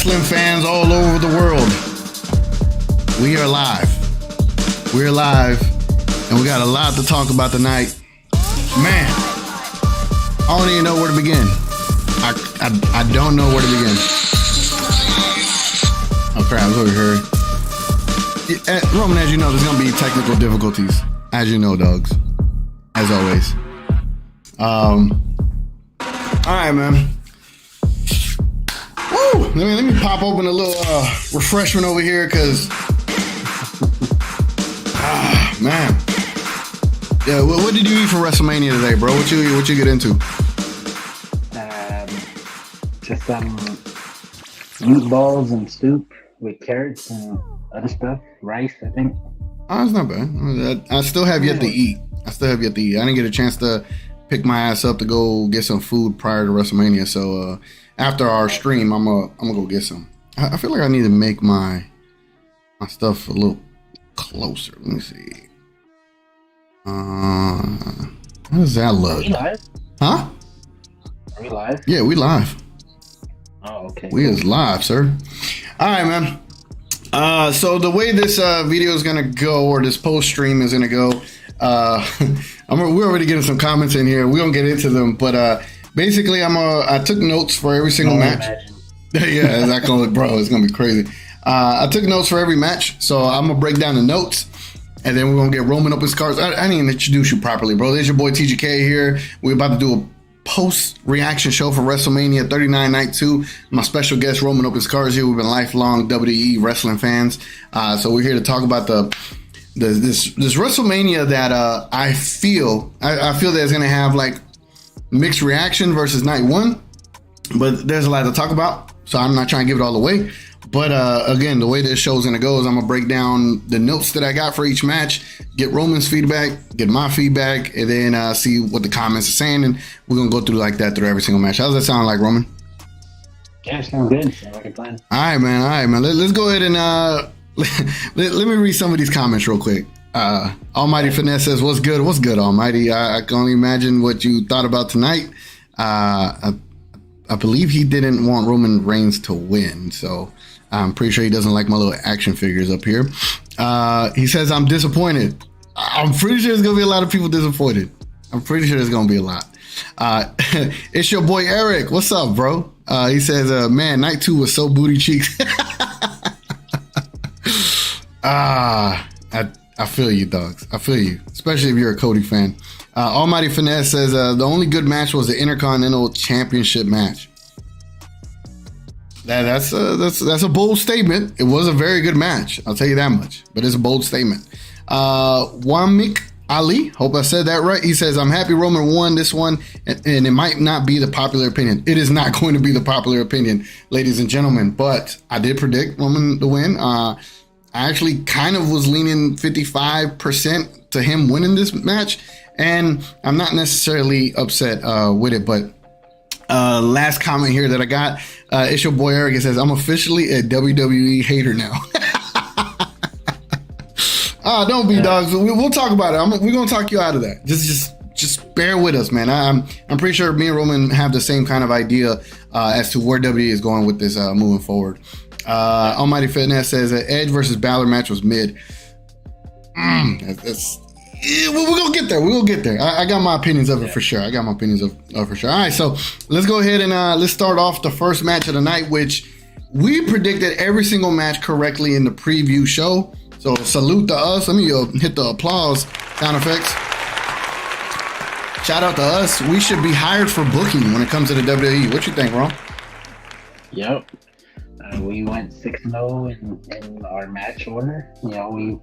wrestling fans all over the world. We are live. We're live, and we got a lot to talk about tonight. Man, I don't even know where to begin. I don't know where to begin. Oh crap, I was over here. Roman, as you know, there's gonna be technical difficulties. As you know, dogs. As always. Alright, man. Woo! Let me pop open a little refreshment over here, cause man. Yeah, what did you eat for WrestleMania today, bro? What you get into? Just some meatballs and soup with carrots and other stuff. Rice, I think. Oh, that's not bad. I still have yet to eat. I didn't get a chance to pick my ass up to go get some food prior to WrestleMania. So after our stream, I'm gonna go get some. I feel like I need to make my stuff a little closer. Let me see. How does that look? Are we live? Huh? Are we live? Yeah, we live. Oh, okay. We is live, sir. All right, man. So the way this video is gonna go, or this post stream is gonna go, we're already getting some comments in here. We're gonna get into them, but basically, I took notes for every single match. Yeah, exactly, bro. It's gonna be crazy. I took notes for every match, so I'm gonna break down the notes, and then we're gonna get Roman up his cards. I didn't even introduce you properly, bro. There's your boy TGK here. We're about to do a post-reaction show for WrestleMania 39 Night 2. My special guest, Roman Opus Cars here. We've been lifelong WWE wrestling fans. So we're here to talk about this WrestleMania that I feel that it's going to have like mixed reaction versus night one. But there's a lot to talk about, so I'm not trying to give it all away. But again, the way this show's going to go is I'm going to break down the notes that I got for each match, get Roman's feedback, get my feedback, and then see what the comments are saying. And we're going to go through like that through every single match. How does that sound like, Roman? Yeah, sounds good. Sounds like a plan. All right, man. Let's go ahead and let me read some of these comments real quick. Almighty Finesse says, what's good, Almighty? I can only imagine what you thought about tonight. I believe he didn't want Roman Reigns to win, so I'm pretty sure he doesn't like my little action figures up here. He says, I'm disappointed. I'm pretty sure there's going to be a lot of people disappointed. I'm pretty sure there's going to be a lot. It's your boy Eric. What's up, bro? He says, man, night 2 was so booty cheeks. I feel you, dogs. I feel you, especially if you're a Cody fan. Almighty Finesse says, the only good match was the Intercontinental Championship match. That's a bold statement. It was a very good match. I'll tell you that much. But it's a bold statement. Wamik Ali, hope I said that right. He says, I'm happy Roman won this one, and it might not be the popular opinion. It is not going to be the popular opinion, ladies and gentlemen. But I did predict Roman to win. I actually kind of was leaning 55% to him winning this match, and I'm not necessarily upset with it. But last comment here that I got, it's your boy Eric. It says, I'm officially a WWE hater now. Don't be, dogs. We'll talk about it. We're gonna talk you out of that. Just bear with us, man. I'm pretty sure me and Roman have the same kind of idea as to where WWE is going with this moving forward. Almighty Fitness says that Edge versus Balor match was mid. We're gonna get there. We're gonna get there. I got my opinions of it for sure. For sure. All right, so let's go ahead and let's start off the first match of the night, which we predicted every single match correctly in the preview show. So salute to us. Let me hit the applause sound effects. Shout out to us. We should be hired for booking when it comes to the WWE. What you think, Ron? Yep. We went 6-0 in our match order. You know, we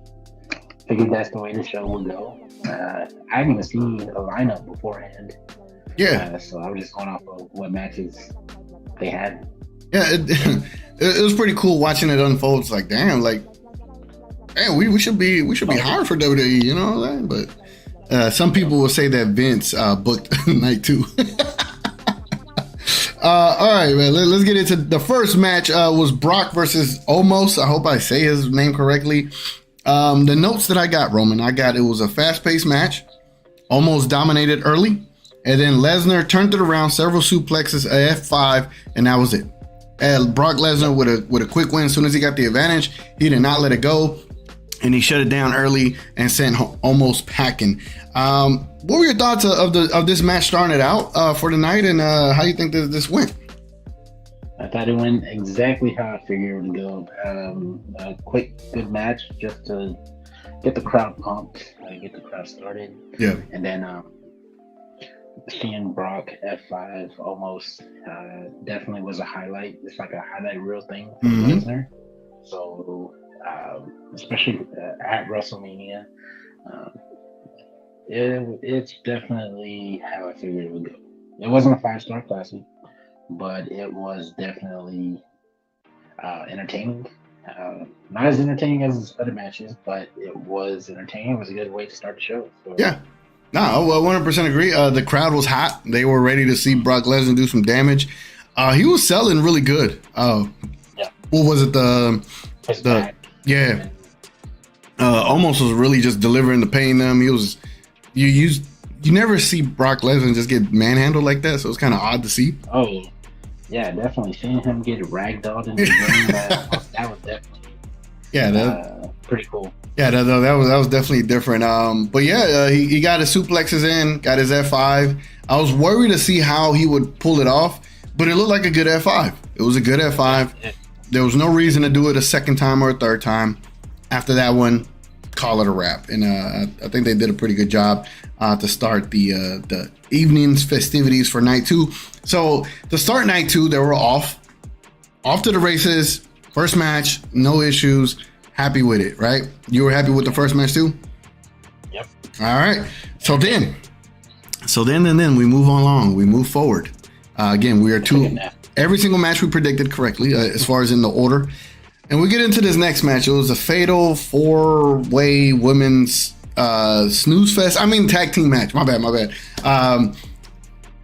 figured that's the way the show would go. I didn't even see a lineup beforehand. Yeah. So I was just going off of what matches they had. Yeah, it was pretty cool watching it unfold. It's like, damn, we should be hired for WWE, you know what I'm saying? But some people will say that Vince booked night 2. All right, man. Let's get into the first match. Was Brock versus Omos. I hope I say his name correctly. The notes that I got, Roman, it was a fast-paced match. Omos dominated early, and then Lesnar turned it around, several suplexes, a F5, and that was it. Brock Lesnar with a quick win. As soon as he got the advantage, he did not let it go, and he shut it down early and sent almost packing. What were your thoughts of this match starting it out for tonight, and how you think this went? I thought it went exactly how I figured it would go. A quick, good match just to get the crowd pumped, get the crowd started. Yeah. And then seeing Brock F5 almost definitely was a highlight. It's like a highlight reel thing for Lesnar. So, especially at WrestleMania, it's definitely how I figured it would go. It wasn't a 5-star classic, but it was definitely entertaining. Not as entertaining as other matches, but it was entertaining. It was a good way to start the show. So, yeah. No, I 100% agree. The crowd was hot. They were ready to see Brock Lesnar do some damage. He was selling really good. Yeah. What was it? Yeah. Almost was really just delivering the pain. Them. He was. You never see Brock Lesnar just get manhandled like that, so it's kind of odd to see. Oh, yeah, definitely seeing him get ragdolled in the game. That was definitely pretty cool. Yeah, that was definitely different. But yeah, he got his suplexes in, got his F5. I was worried to see how he would pull it off, but it looked like a good F5. It was a good F5. Yeah. There was no reason to do it a second time or a third time. After that one, call it a wrap. And I think they did a pretty good job to start the evening's festivities for night 2. So to start night 2, they were off to the races. First match, no issues. Happy with it, right? You were happy with the first match too? Yep. All right. So then we move along. We move forward. Again, we are every single match we predicted correctly as far as in the order. And we get into this next match. It was a fatal 4-way women's snooze fest. I mean, tag team match. My bad.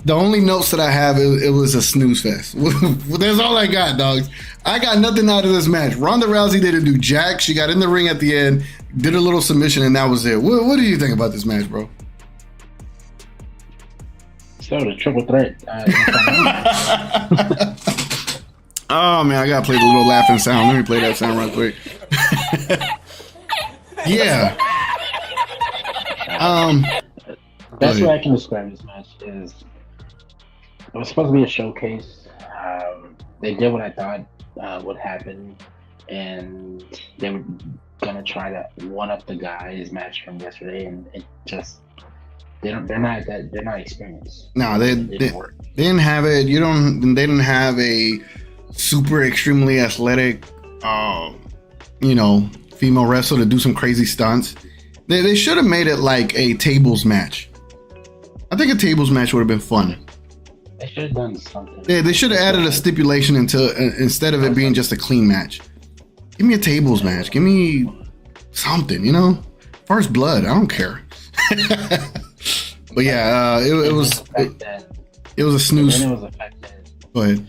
The only notes that I have, it was a snooze fest. That's all I got, dogs. I got nothing out of this match. Ronda Rousey didn't do jack. She got in the ring at the end, did a little submission, and that was it. What do you think about this match, bro? So the triple threat. Oh, man, I got to play the little laughing sound. Let me play that sound real quick. Yeah. Best way I can describe this match is it was supposed to be a showcase. They did what I thought would happen, and they were gonna try to one up the guys' match from yesterday, and it just they're not experienced. No, they didn't have it. They didn't have a super extremely athletic, female wrestler to do some crazy stunts. They should have made it like a tables match. I think a tables match would have been fun. They should have done something. Yeah, they should have added a stipulation instead of it being just a clean match. Give me a tables match. Give me something, First blood. I don't care. But yeah, it was a snooze. Then it was the fact that Go ahead.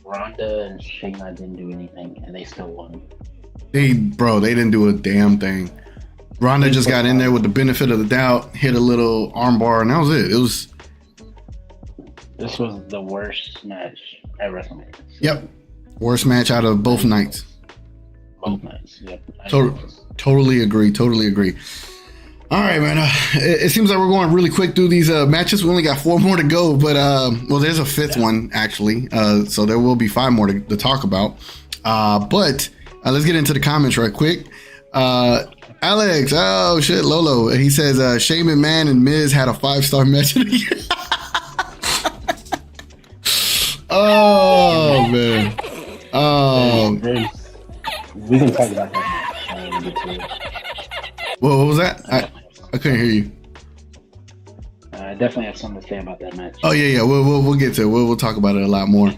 Ronda and Shayna didn't do anything, and they still won. They didn't do a damn thing. Ronda just got in there with the benefit of the doubt, hit a little armbar, and that was it. This was the worst match at WrestleMania. Yep. Worst match out of both nights. Both nights, yep. Totally agree. All right, man. It seems like we're going really quick through these matches. We only got 4 more to go, but there's a 5th one actually. So there will be 5 more to talk about. But let's get into the comments right quick. Alex, oh shit, Lolo. He says Shane McMahon and Miz had a 5-star match of the year. Oh man. Oh. We can talk about that. What was that? I couldn't hear you. I definitely have something to say about that match. Oh yeah. We'll get to it. We'll talk about it a lot more.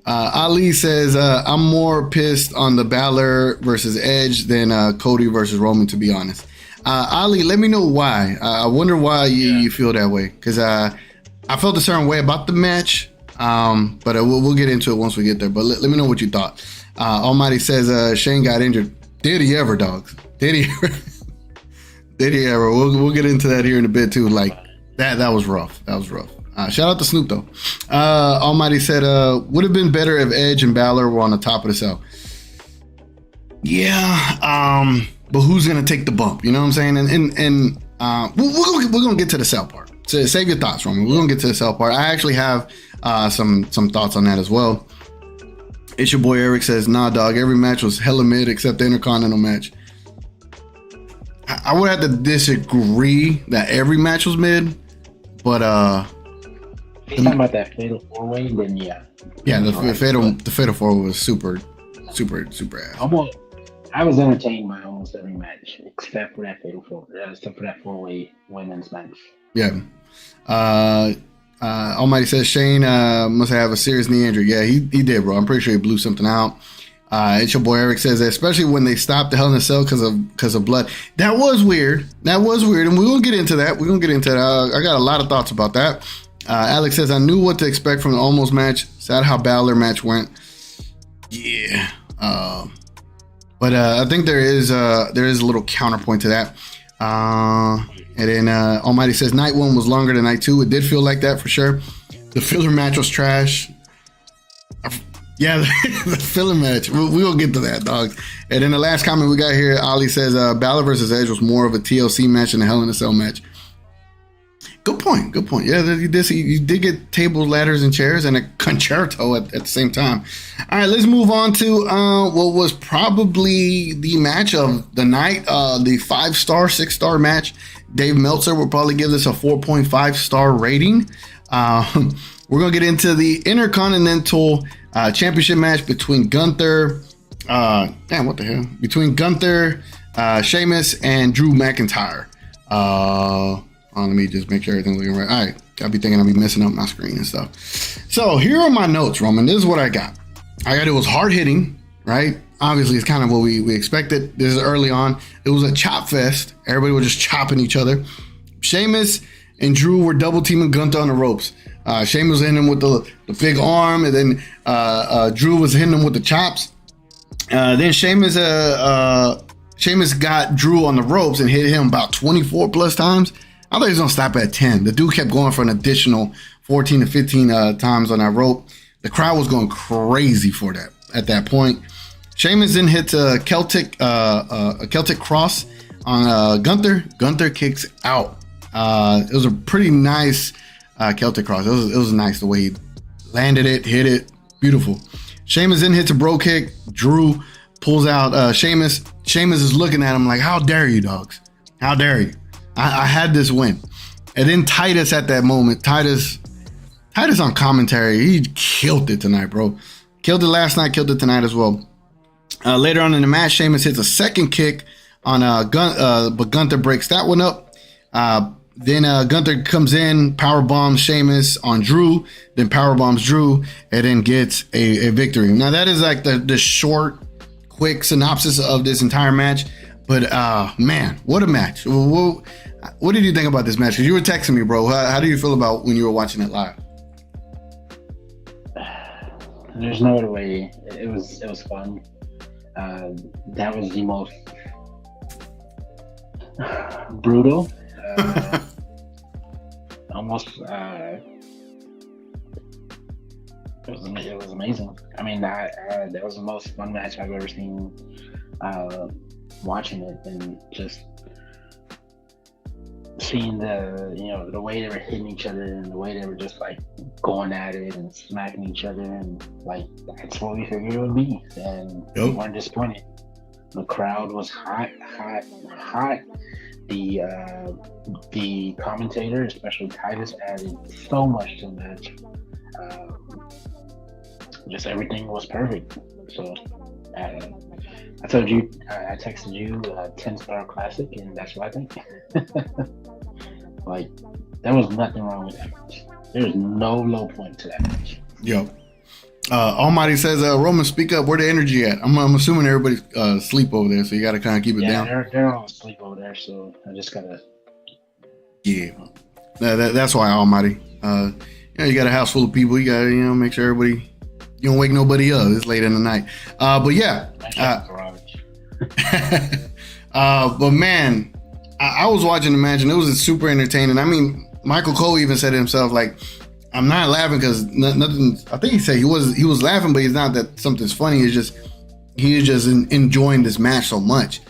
Ali says I'm more pissed on the Balor versus Edge than Cody versus Roman, to be honest. Ali, let me know why. I wonder why you feel that way, because I felt a certain way about the match. But we'll get into it once we get there. But let me know what you thought. Almighty says Shane got injured. Did he ever, dogs? Did he ever? Did he ever? We'll get into that here in a bit too. Like that was rough. That was rough. Shout out to Snoop though. Almighty said, would have been better if Edge and Balor were on the top of the cell. Yeah, but who's gonna take the bump? You know what I'm saying? And we're gonna get to the cell part. So save your thoughts, Roman. We're gonna get to the cell part. I actually have some thoughts on that as well. It's your boy Eric says, nah, dog. Every match was hella mid except the Intercontinental match. I would have to disagree that every match was mid, but if you're talking about that Fatal 4-Way, then yeah. Yeah, the Fatal 4 was super ass. I was entertained by almost every match except for that Fatal 4, except for that 4-Way women's match. Yeah. Almighty says Shane must have a serious knee injury. Yeah, he did, bro. I'm pretty sure he blew something out. It's your boy Eric says that, especially when they stopped the Hell in a Cell because of blood. That was weird, and we're gonna get into that. I got a lot of thoughts about that. Alex says I knew what to expect from the almost match. Sad how Balor match went. Yeah, but I think there is a little counterpoint to that. And then Almighty says night one was longer than night two. It did feel like that for sure. The filler match was trash. Yeah, the filler match. We'll get to that, dogs. And then the last comment we got here, Ali says Balor versus Edge was more of a TLC match than a Hell in a Cell match. Good point. Yeah, you did get tables, ladders, and chairs, and a concerto at the same time. All right, let's move on to what was probably the match of the night, the 5-star, 6-star match. Dave Meltzer will probably give this a 4.5-star rating. We're going to get into the Intercontinental Championship match between Gunther, between Gunther, Sheamus, and Drew McIntyre. Let me just make sure everything's looking right. All right, I'll be thinking I'll be messing up my screen and stuff. So here are my notes, Roman. This is what I got. It was hard hitting, right? Obviously, it's kind of what we expected. This is early on. It was a chop fest. Everybody was just chopping each other. Sheamus and Drew were double teaming Gunther on the ropes. Sheamus was hitting him with the big arm, and then Drew was hitting him with the chops. Then Sheamus got Drew on the ropes and hit him about 24 plus times. I thought he was going to stop at 10. The dude kept going for an additional 14 to 15 times on that rope. The crowd was going crazy for that at that point. Sheamus then hits a Celtic cross on Gunther. Gunther kicks out. It was a pretty nice Celtic cross. It was nice the way he landed it, hit it. Beautiful. Sheamus then hits a bro kick. Drew pulls out Sheamus. Sheamus is looking at him like, how dare you, dogs? How dare you? I had this win. And then Titus at that moment, Titus on commentary, he killed it tonight, bro. Killed it last night, killed it tonight as well. Later on in the match, Sheamus hits a second kick on but Gunther breaks that one up. Then Gunther comes in, power bombs Sheamus on Drew, then power bombs Drew, and then gets a victory. Now that is like the short, quick synopsis of this entire match. But man, what a match! What did you think about this match? Because you were texting me, bro. How do you feel about when you were watching it live? There's no other way. It was fun. That was the most brutal. Almost. It was amazing. I mean, that was the most fun match I've ever seen. Watching it and just seeing the way they were hitting each other and the way they were just like going at it and smacking each other, and like that's what we figured it would be, and we weren't disappointed. The crowd was hot. The commentator, especially Titus, added so much to the match. Just everything was perfect. So I told you, I texted you 10-star classic, and that's what I think. Like, there was nothing wrong with that match. There's no low point to that match. Yo. Almighty says, Roman, speak up. Where the energy at? I'm assuming everybody's asleep over there, so you got to kind of keep it down. Yeah, they're all asleep over there, so I just got to... Yeah. That's why, Almighty. You got a house full of people. You got to, make sure everybody... You don't wake nobody up. It's late in the night. But yeah. But man, I was watching the match and it was super entertaining. I mean, Michael Cole even said it himself, like, I'm not laughing because nothing. I think he said he was laughing, but he's not that something's funny. It's just he is just enjoying this match so much.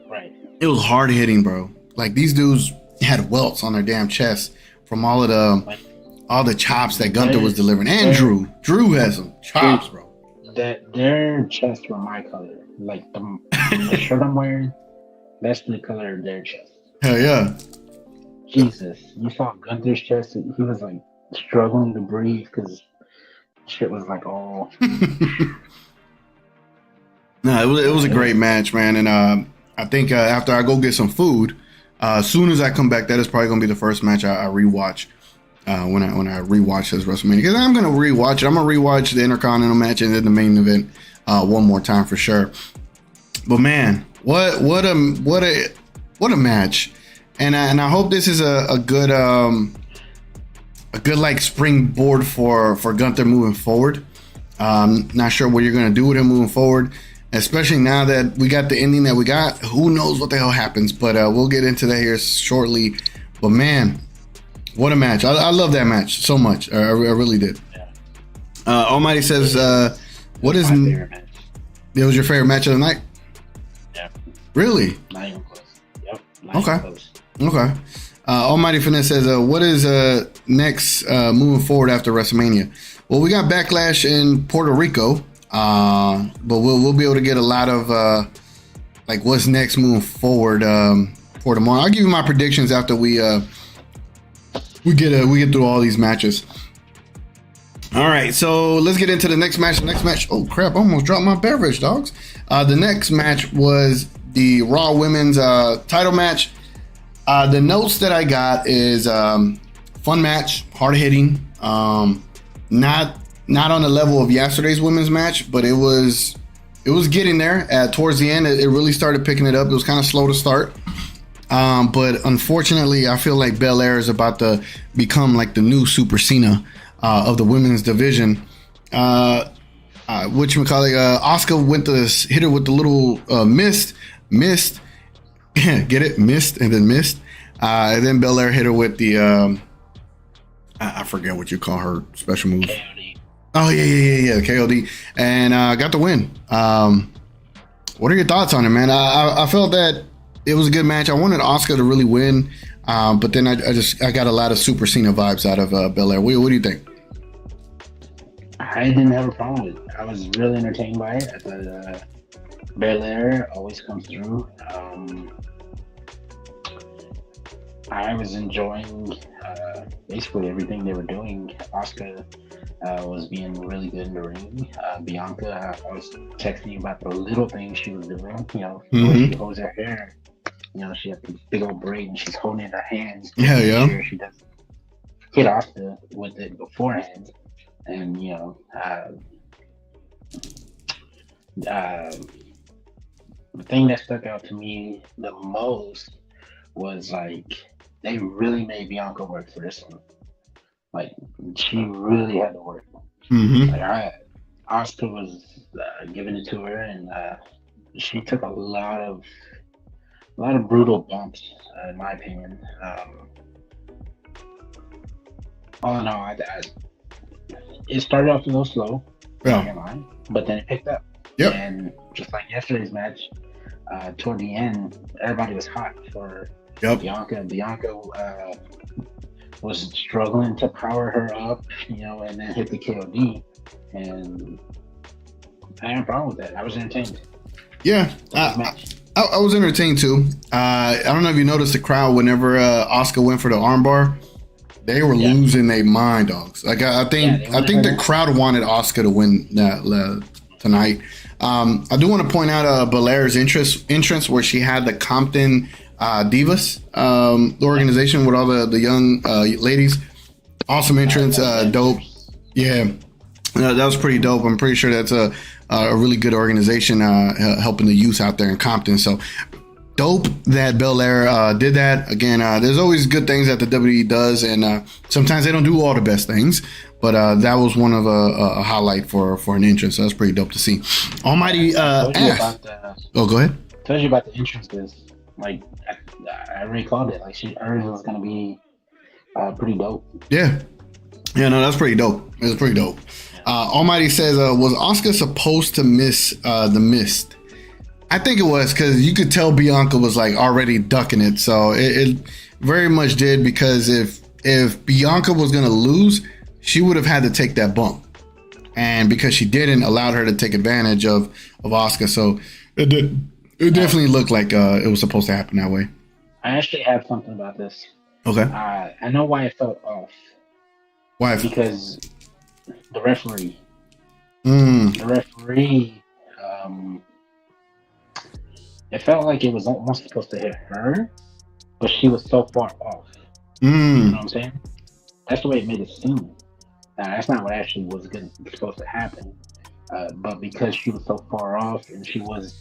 Right. It was hard hitting, bro. Like these dudes had welts on their damn chest from all the chops that Gunther was delivering, and Drew has some chops, bro. Their chests were my color. Like the shirt I'm wearing, that's the color of their chest. Hell yeah. Jesus, you saw Gunther's chest. He was like struggling to breathe because shit was like all. No, it was a great match, man. And I think after I go get some food, as soon as I come back, that is probably gonna be the first match I rewatch. When I rewatch this WrestleMania, because I'm gonna rewatch it. I'm gonna rewatch the Intercontinental match and then the main event one more time for sure. But man, what a match! And I hope this is a good like springboard for Gunther moving forward. Not sure what you're gonna do with him moving forward, especially now that we got the ending that we got. Who knows what the hell happens? But we'll get into that here shortly. But man, what a match! I love that match so much. I really did. Almighty says, "What is my favorite match? It was your favorite match of the night?" Yeah. Really? Not even close. Yep. Okay. Okay. Almighty Finesse says, "What is next moving forward after WrestleMania?" Well, we got Backlash in Puerto Rico, but we'll be able to get a lot of like what's next moving forward for tomorrow. I'll give you my predictions after we get through all these matches. All right, so let's get into the next match. The next match. Oh crap! I almost dropped my beverage, dogs. The next match was the Raw Women's title match. The notes that I got is fun match, hard hitting. Not on the level of yesterday's women's match, but it was getting there. Towards the end, it really started picking it up. It was kind of slow to start. But unfortunately, I feel like Belair is about to become like the new Super Cena of the women's division. Which Asuka went to hit her with the little mist, get it, mist, and then mist. And then Belair hit her with the I forget what you call her special move. KOD. Oh yeah, KOD, and got the win. What are your thoughts on it, man? I felt that it was a good match. I wanted Asuka to really win, but then I got a lot of Super Cena vibes out of Belair. What do you think? I didn't have a problem with it. I was really entertained by it. I thought Belair always comes through. I was enjoying basically everything they were doing. Asuka was being really good in the ring. Bianca, I was texting you about the little things she was doing. You know, when she holds her hair. You know, she has this big old braid and she's holding it in her hands. Yeah. Sure she doesn't hit Asuka with it beforehand. And, you know, the thing that stuck out to me the most was like they really made Bianca work for this one. Like she really had to work. Like Asuka was giving it to her, and she took a lot of brutal bumps, in my opinion. All in all, it started off a little slow, but then it picked up. Yep. And just like yesterday's match, toward the end, everybody was hot for Bianca. Bianca was struggling to power her up, you know, and then hit the KOD. And I had a problem with that. I was entertained. Yeah, I was entertained too. I don't know if you noticed the crowd whenever Asuka went for the armbar. They were losing their mind, dogs. Like I think the crowd wanted Asuka to win tonight. I do want to point out Belair's entrance where she had the Compton Divas, the organization with all the young ladies. Awesome entrance, dope. Yeah, that was pretty dope. I'm pretty sure that's a really good organization helping the youth out there in Compton. So dope that Belair did that. Again, there's always good things that the WWE does, and sometimes they don't do all the best things. But that was one of a highlight for an entrance. So that's pretty dope to see. Almighty asked. Go ahead. Tells you about the entrances. Like I already called it. Like hers was gonna be pretty dope. Yeah. Yeah, no, that's pretty dope. It was pretty dope. Almighty says, was Asuka supposed to miss the mist? I think it was, because you could tell Bianca was like already ducking it. So it very much did, because if Bianca was going to lose, she would have had to take that bump. And because she didn't, allowed her to take advantage of Asuka. So it definitely looked like it was supposed to happen that way. I actually have something about this. Okay. I know why it felt off. Why? Because the referee. Mm. The referee, it felt like it was almost supposed to hit her, but she was so far off. You know what I'm saying? That's the way it made it seem. Now, that's not what actually was supposed to happen. But because she was so far off and she was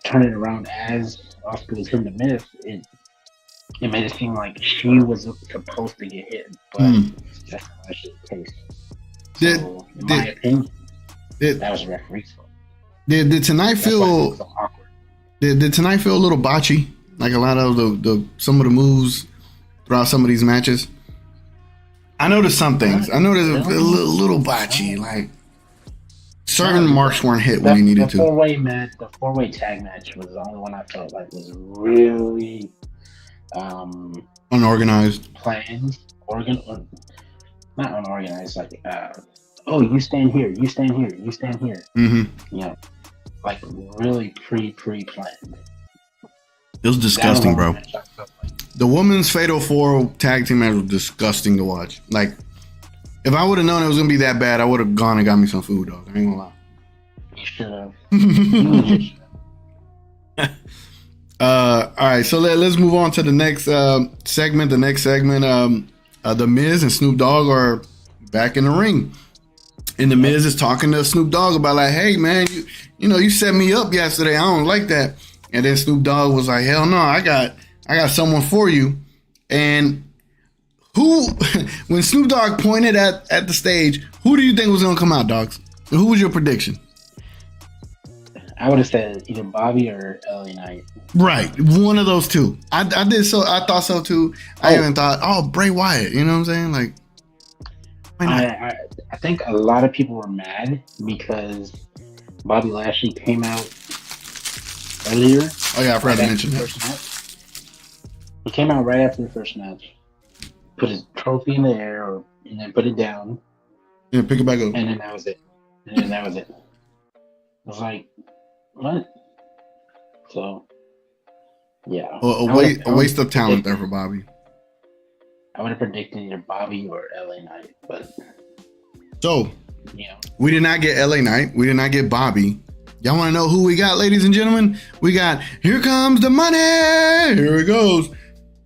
turning around as Asuka was hitting the mist, it made it seem like she was supposed to get hit, but that's not actually the case. So, in my opinion, that was the referee's fault. Did tonight feel so awkward? Did tonight feel a little botchy? Like a lot of some of the moves throughout some of these matches. I noticed some things. I noticed a little botchy. Like certain marks weren't hit when they needed to. The four-way tag match was the only one I felt like was really unorganized. Planned, not unorganized. Like, you stand here, you stand here, you stand here. Mm-hmm. You know, like really pre-planned. It was disgusting, bro. The women's Fatal 4 tag team match was disgusting to watch. Like, if I would have known it was gonna be that bad, I would have gone and got me some food, dog. I ain't gonna lie. You should have. All right, so let's move on to the next segment. The next segment, The Miz and Snoop Dogg are back in the ring. And The Miz is talking to Snoop Dogg about like, hey, man, you set me up yesterday. I don't like that. And then Snoop Dogg was like, hell no, I got someone for you. And when Snoop Dogg pointed at the stage, who do you think was going to come out, dogs? Who was your prediction? I would have said either Bobby or LA Knight. Right, one of those two. I thought so too. I even thought, Bray Wyatt. You know what I'm saying? Like, why not? I think a lot of people were mad because Bobby Lashley came out earlier. Oh yeah, I forgot to mention that. He came out right after the first match, put his trophy in the air, and then put it down. Yeah, pick it back up. And then that was it. I was like, what? So, yeah. Well, a waste of talent there for Bobby. I would have predicted either Bobby or LA Knight, but... So, we did not get LA Knight. We did not get Bobby. Y'all want to know who we got, ladies and gentlemen? We got, here comes the money. Here it goes.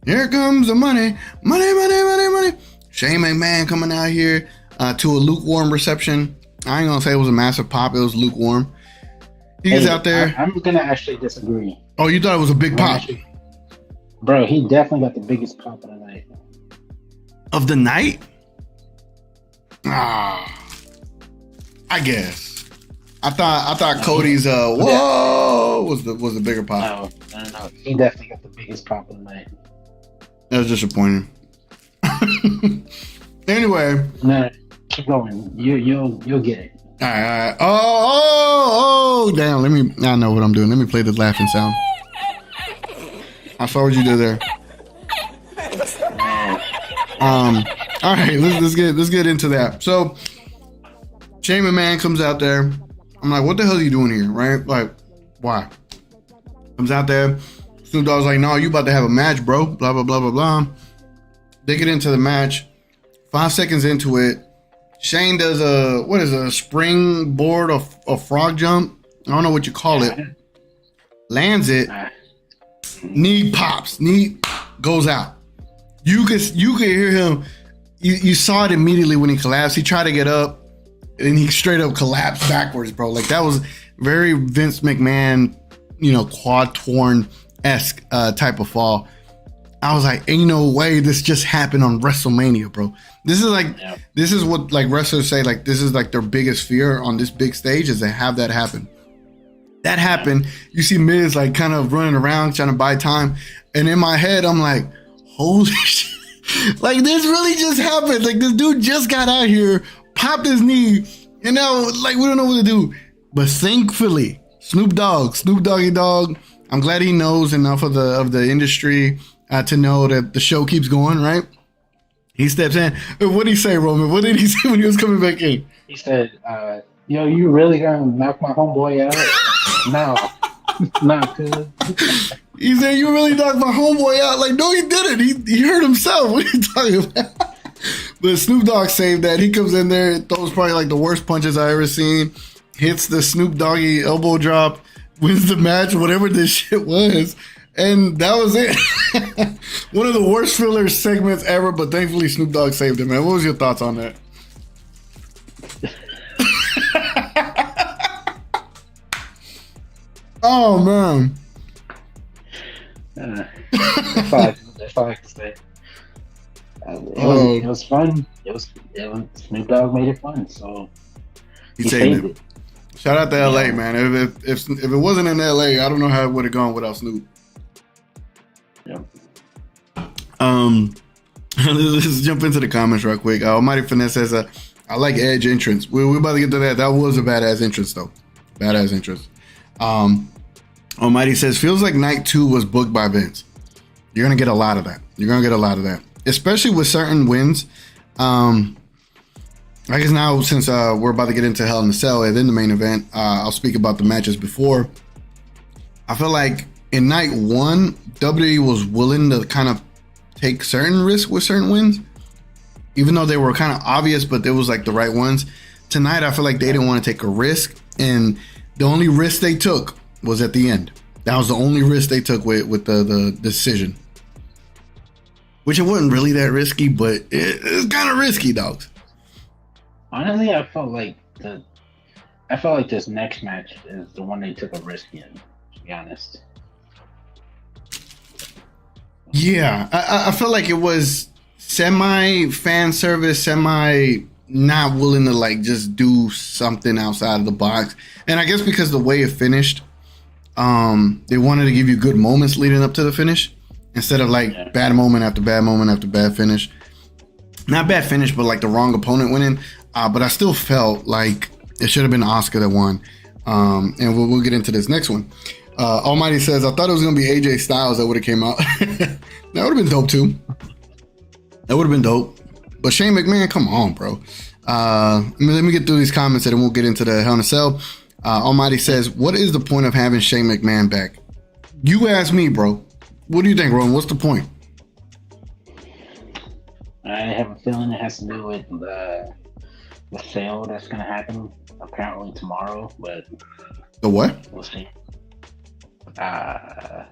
Here comes the money. Money, money, money, money. Shane McMahon coming out here to a lukewarm reception. I ain't going to say it was a massive pop. It was lukewarm. He gets out there. I'm going to actually disagree. Oh, you thought it was a big pop? Bro, he definitely got the biggest pop of the night. Of the night? I guess. I thought Cody's whoa was the bigger pop. No. He definitely got the biggest pop of the night. That was disappointing. Anyway. No, keep going. You'll get it. All right. Oh, damn. I know what I'm doing. Let me play the laughing sound. I saw what you did there. All right, let's get into that. So, Shane McMahon comes out there. I'm like, what the hell are you doing here, right? Like, why? Comes out there. Snoop Dogg's like, no, you about to have a match, bro. Blah, blah, blah, blah, blah. They get into the match. 5 seconds into it, Shane does a springboard or a frog jump. I don't know what you call it. Lands it. Knee pops. Knee goes out. You could hear him. You saw it immediately when he collapsed. He tried to get up, and he straight up collapsed backwards, bro. Like that was very Vince McMahon, quad torn-esque type of fall. I was like, ain't no way this just happened on WrestleMania, bro. This is what like wrestlers say, like this is like their biggest fear on this big stage is to have that happen. That happened. You see Miz like kind of running around trying to buy time, and in my head I'm like, holy shit. Like, this really just happened. Like, this dude just got out here, popped his knee, and now, like, we don't know what to do. But thankfully, Snoop Doggy Dogg, I'm glad he knows enough of the industry to know that the show keeps going, right? He steps in. What did he say, Roman? What did he say when he was coming back in? He said, yo, you really gonna knock my homeboy out? No. Not good. He said, you really knocked my homeboy out. Like, no, he didn't. He hurt himself. What are you talking about? But Snoop Dogg saved that. He comes in there, throws probably like the worst punches I ever seen. Hits the Snoop Doggy elbow drop, wins the match, whatever this shit was. And that was it. One of the worst filler segments ever, but thankfully Snoop Dogg saved it, man. What was your thoughts on that? Oh, man. That's all I can say. It was fun. It was Snoop Dogg made it fun, so he saved it. Shout out to LA, man. If it wasn't in LA, I don't know how it would have gone without Snoop. Yeah. Let's jump into the comments real quick. Almighty Finesse says, I like Edge entrance. We're about to get to that. That was a badass entrance, though. Badass entrance. Almighty says, feels like night 2 was booked by Vince. You're going to get a lot of that. Especially with certain wins. I guess now, since we're about to get into Hell in a Cell and then the main event, I'll speak about the matches before. I feel like in night 1, WWE was willing to kind of take certain risks with certain wins, even though they were kind of obvious, but they was like the right ones. Tonight, I feel like they didn't want to take a risk, and the only risk they took was at the end. That was the only risk they took with the decision, which it wasn't really that risky, but it's kind of risky, dogs. Honestly, I felt like this next match is the one they took a risk in, to be honest. Yeah, I felt like it was semi fan service, semi not willing to like just do something outside of the box. And I guess because the way it finished, they wanted to give you good moments leading up to the finish instead of like bad moment after bad moment after bad finish. Not bad finish, but like the wrong opponent winning. But I still felt like it should have been Oscar that won. And we'll get into this next one. Almighty says, I thought it was going to be AJ Styles that would have came out. That would have been dope too. That would have been dope. But Shane McMahon, come on, bro. Let me get through these comments and then we'll get into the Hell in a Cell. Almighty says, what is the point of having Shane McMahon back? You ask me, bro. What do you think, Ron? What's the point? I have a feeling it has to do with the sale that's going to happen apparently tomorrow, but the what? We'll see. Apparently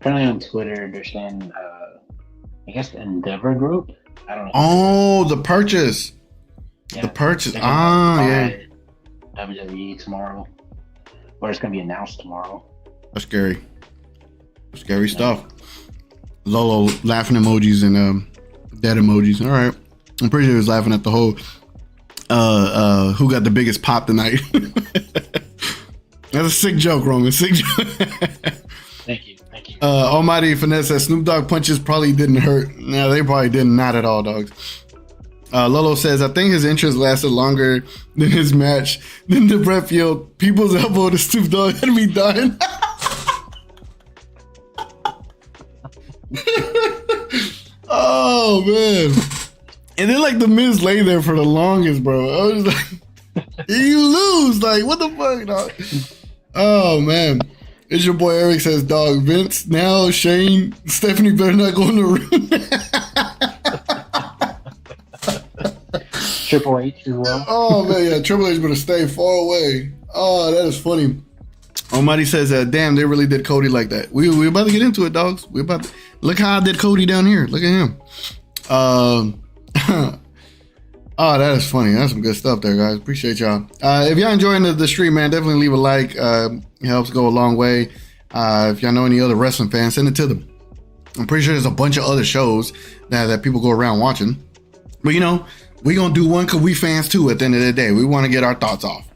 on Twitter they're saying I guess the Endeavor Group. I don't know. Oh, the purchase. Yeah, the purchase. Yeah. WWE tomorrow, or it's gonna be announced tomorrow. That's scary. Scary stuff. Lolo laughing emojis and dead emojis. All right, I'm pretty sure he was laughing at the whole who got the biggest pop tonight. That's a sick joke, Roman. Sick joke. Thank you. Almighty Finesse says Snoop Dogg punches probably didn't hurt. No, they probably didn't. Not at all, dogs. Lolo says, I think his entrance lasted longer than his match. Then the Brett Field, people's elbow to Snoop Dogg had me dying. Oh, man. And then, like, the Miz lay there for the longest, bro. I was like, you lose. Like, what the fuck, dog? Oh, man. It's your boy Eric says, dog, Vince, now Shane, Stephanie better not go in the room. Triple H as well. Oh, man, yeah, Triple H better stay far away. Oh, that is funny. Almighty says, damn, they really did Cody like that. We about to get into it, dogs. Look how I did Cody down here. Look at him. Oh, that is funny. That's some good stuff there, guys. Appreciate y'all. If y'all enjoying the stream, man, definitely leave a like. It helps go a long way. If y'all know any other wrestling fans, send it to them. I'm pretty sure there's a bunch of other shows that people go around watching. But, you know, we going to do one because we fans, too, at the end of the day. We want to get our thoughts off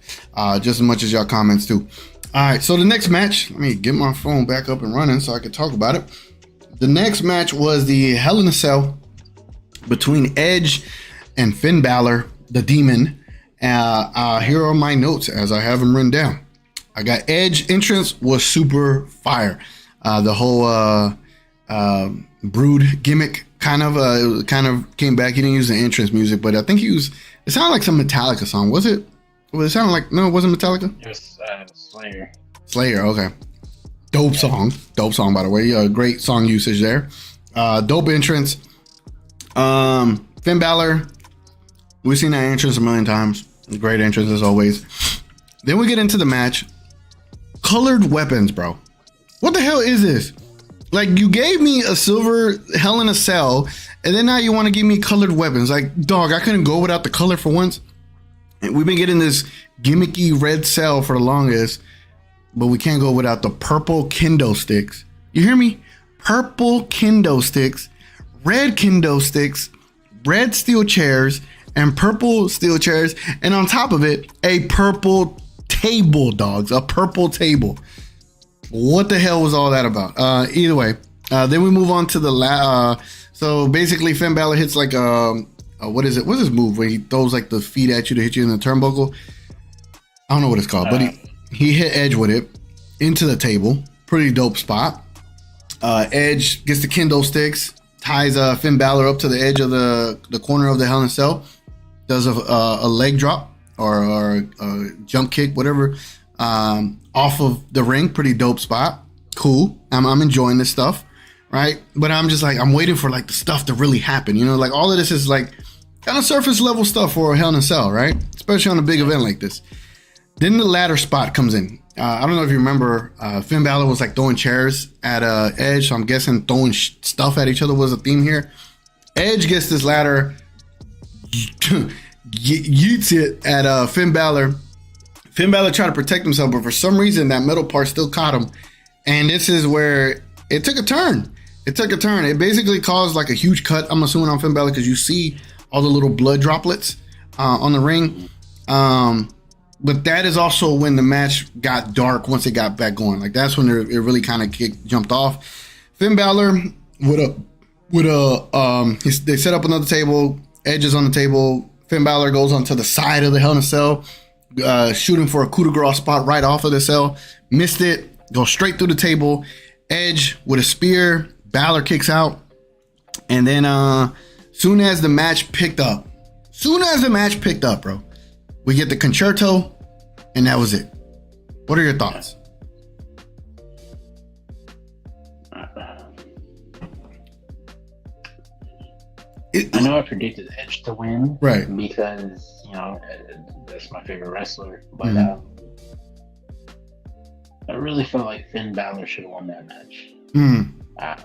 just as much as y'all comments, too. All right, so the next match, let me get my phone back up and running so I can talk about it. The next match was the Hell in a Cell between Edge and Finn Balor, the Demon. Here are my notes as I have them written down. I got Edge entrance was super fire. The whole Brood gimmick kind of came back. He didn't use the entrance music, but I think it sounded like some Metallica song. Was it? It sounded like, no, it wasn't Metallica. It was Slayer. Slayer, okay. Dope song, by the way. Great song usage there. Dope entrance. Finn Balor, we've seen that entrance a million times. Great entrance as always. Then we get into the match. Colored weapons, bro. What the hell is this? Like, you gave me a silver Hell in a Cell, and then now you want to give me colored weapons. Like, dog, I couldn't go without the color for once. And we've been getting this gimmicky red cell for the longest, but we can't go without the purple kendo sticks. You hear me? Purple kendo sticks, red kendo sticks, red steel chairs, and purple steel chairs. And on top of it, a purple table, dogs. A purple table. What the hell was all that about? Either way, then we move on to the so basically Finn Balor hits like what is it? What's his move where he throws like the feet at you to hit you in the turnbuckle? I don't know what it's called, but he hit Edge with it into the table. Pretty dope spot. Edge gets the kendo sticks, ties Finn Balor up to the edge of the corner of the Hell in a Cell, does a leg drop or a jump kick, whatever. Off of the ring, pretty dope spot. Cool. I'm enjoying this stuff, right? But I'm just like, I'm waiting for like the stuff to really happen. You know, like all of this is like kind of surface level stuff for a Hell in a Cell, right? Especially on a big event like this. Then the ladder spot comes in. I don't know if you remember, Finn Balor was like throwing chairs at Edge. So I'm guessing throwing stuff at each other was a theme here. Edge gets this ladder, yeets it at Finn Balor. Finn Balor tried to protect himself, but for some reason that metal part still caught him. And this is where it took a turn. It basically caused like a huge cut, I'm assuming, on Finn Balor, because you see all the little blood droplets on the ring. But that is also when the match got dark once it got back going. Like that's when it really kind of jumped off. Finn Balor they set up another table. Edge is on the table. Finn Balor goes onto the side of the Hell in a Cell. Shooting for a coup de grace spot right off of the cell, missed it, goes straight through the table. Edge with a spear, Balor kicks out, and then soon as the match picked up, bro, we get the concerto, and that was it. What are your thoughts? I know I predicted Edge to win, right? Because that's my favorite wrestler. But I really felt like Finn Balor should have won that match. Now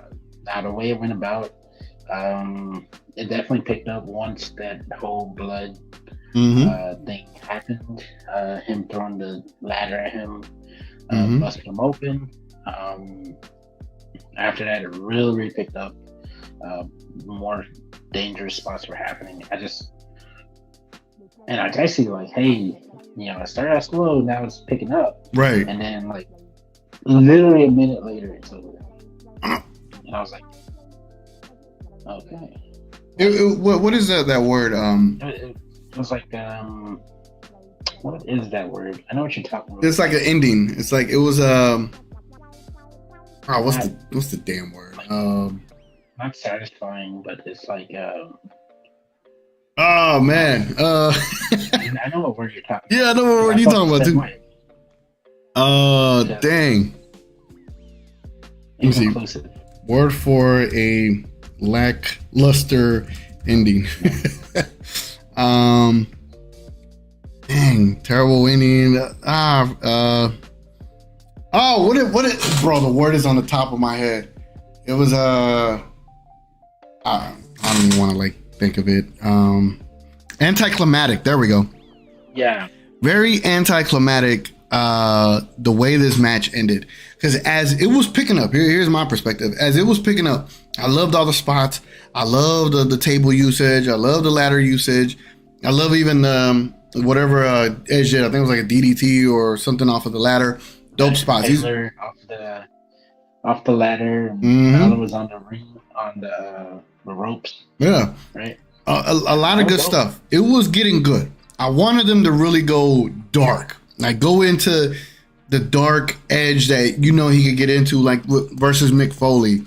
the way it went about, it definitely picked up once that whole blood thing happened. Him throwing the ladder at him, busting him open. After that, it really picked up. More dangerous spots were happening. I see like, hey, it started out slow, now it's picking up. Right. And then like literally a minute later it's over. And I was like, okay. What is that word? It was like, what is that word? I know what you're talking about. It's like an ending. It's like it was what's the damn word? Not satisfying, but it's like oh man. I know what word you're talking about. Yeah, I know what word you're talking about too. Dang. Let me see. Word for a lackluster ending. Dang, terrible ending. What it bro, the word is on the top of my head. It was I don't even want to like think of it. Anticlimactic. There we go. Yeah. Very anticlimactic. The way this match ended, because as it was picking up, here's my perspective. As it was picking up, I loved all the spots. I loved the table usage. I love the ladder usage. I love even whatever Edge did. I think it was like a DDT or something off of the ladder. Dope spots. Taylor off the ladder. Balor was on the ring. on the ropes. Yeah, Right. a lot of good stuff. It was getting good. I wanted them to really go dark, like go into the dark edge that he could get into, like versus Mick Foley.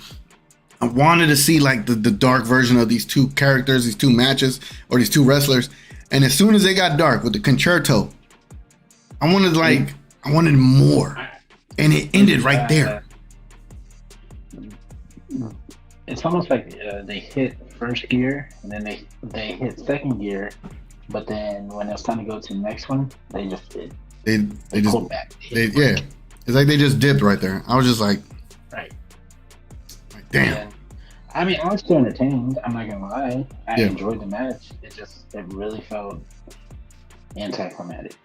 I wanted to see like the dark version of these two characters, these two matches, or these two wrestlers. And as soon as they got dark with the concerto, I wanted more, and it ended right there. It's almost like they hit first gear, and then they hit second gear, but then when it was time to go to the next one, they just did. They just pulled back. Yeah, it's like they just dipped right there. I was just like, right. Damn. And, I mean, I was still entertained. I'm not gonna lie. I enjoyed the match. It really felt anticlimactic.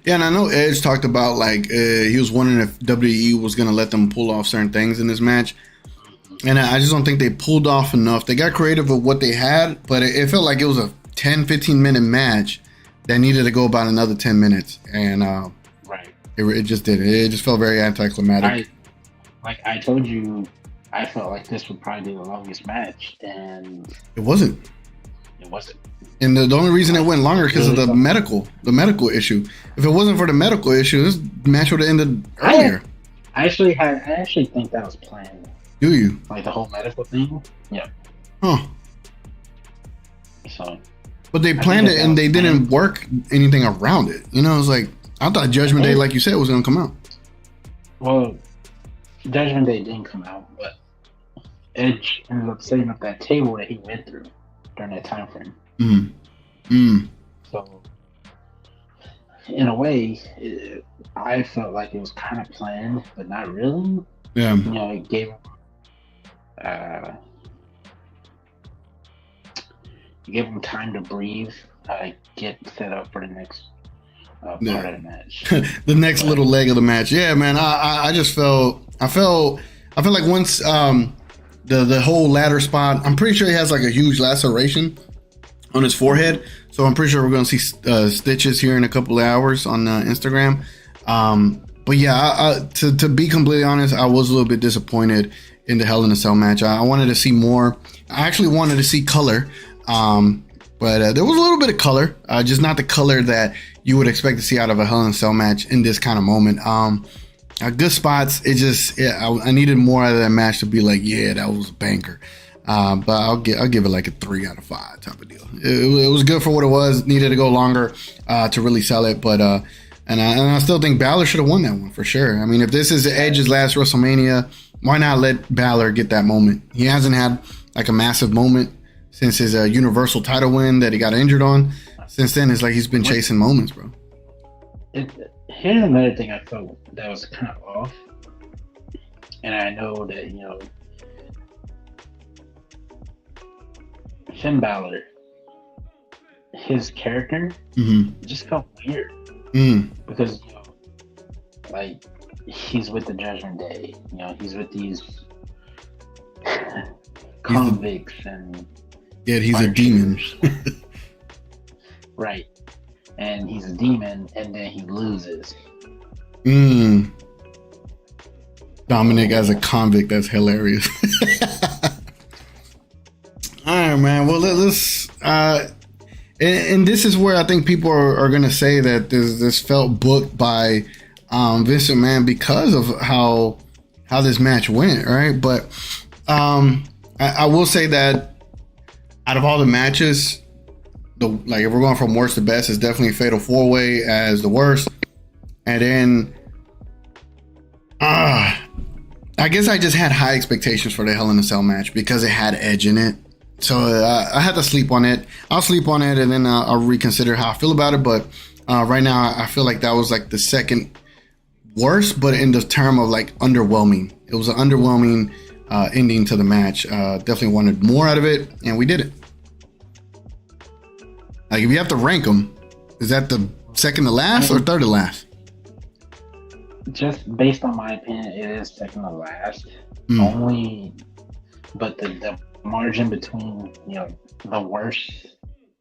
Yeah, and I know Edge talked about like he was wondering if WWE was gonna let them pull off certain things in this match, and I just don't think they pulled off enough. They got creative with what they had, but it felt like it was a 10-15 minute match that needed to go about another 10 minutes, and right, it just did. It just felt very anticlimactic. Like I told you, I felt like this would probably be the longest match, and it wasn't. It wasn't. And the only reason it went longer because of the medical issue. If it wasn't for the medical issue, this match would have ended earlier. I actually think that was planned. Do you? Like the whole medical thing? Yeah. Huh. So. But they planned it and they didn't work anything around it. It was like, I thought Judgment Day, like you said, was going to come out. Well, Judgment Day didn't come out, but Edge ended up setting up that table that he went through during that time frame. So, in a way, I felt like it was kind of planned, but not really. Yeah. It gave him time to breathe, get set up for the next part of the match. The next little leg of the match. Yeah, man. I just felt like once the whole ladder spot, I'm pretty sure he has like a huge laceration on his forehead. So I'm pretty sure we're going to see stitches here in a couple of hours on Instagram. But yeah, to be completely honest, I was a little bit disappointed in the Hell in a Cell match. I wanted to see more. I actually wanted to see color. But there was a little bit of color, just not the color that you would expect to see out of a Hell in a Cell match in this kind of moment. Good spots. I needed more out of that match to be like, yeah, that was a banker. But I'll give it like a 3 out of 5 type of deal. It was good for what it was. Needed to go longer to really sell it, but and I still think Balor should have won that one for sure. I mean, if this is Edge's last WrestleMania, why not let Balor get that moment? He hasn't had like a massive moment since his Universal title win that he got injured on. Since then, it's like he's been chasing moments, bro. Here's another thing I felt that was kind of off, and I know that Finn Balor, his character just felt weird because like he's with the Judgment Day, he's with these convicts and he's a demon. Right. And he's a demon, and then he loses. Dominic as a convict, that's hilarious. All right, man. Well, let's and this is where I think people are going to say that this felt booked by Vince McMahon because of how this match went, right? But I will say that out of all the matches, if we're going from worst to best, it's definitely Fatal 4-Way as the worst. And then I guess I just had high expectations for the Hell in a Cell match because it had Edge in it. So I had to sleep on it. I'll sleep on it and then I'll reconsider how I feel about it. But right now I feel like that was like the second worst, but in the term of like underwhelming. It was an underwhelming ending to the match. Definitely wanted more out of it, and we did it. Like, if you have to rank them, is that the second to last or third to last? Just based on my opinion, it is second to last. Only, but the margin between the worst,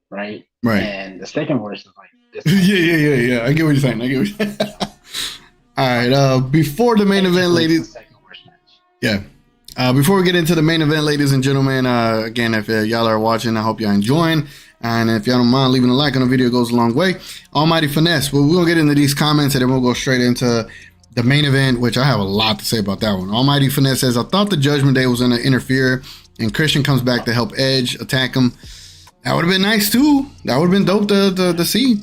right, and the second worst is like this. yeah. I get what you're saying. All right. Before the main event, ladies. Second worst match. Yeah. Before we get into the main event, ladies and gentlemen, again, if y'all are watching, I hope y'all enjoying. And if y'all don't mind leaving a like on the video, it goes a long way. Almighty Finesse. Well, we'll get into these comments and then we'll go straight into the main event, which I have a lot to say about that one. Almighty Finesse says, I thought the Judgment Day was going to interfere and Christian comes back to help Edge attack him. That would have been nice too. That would have been dope to see.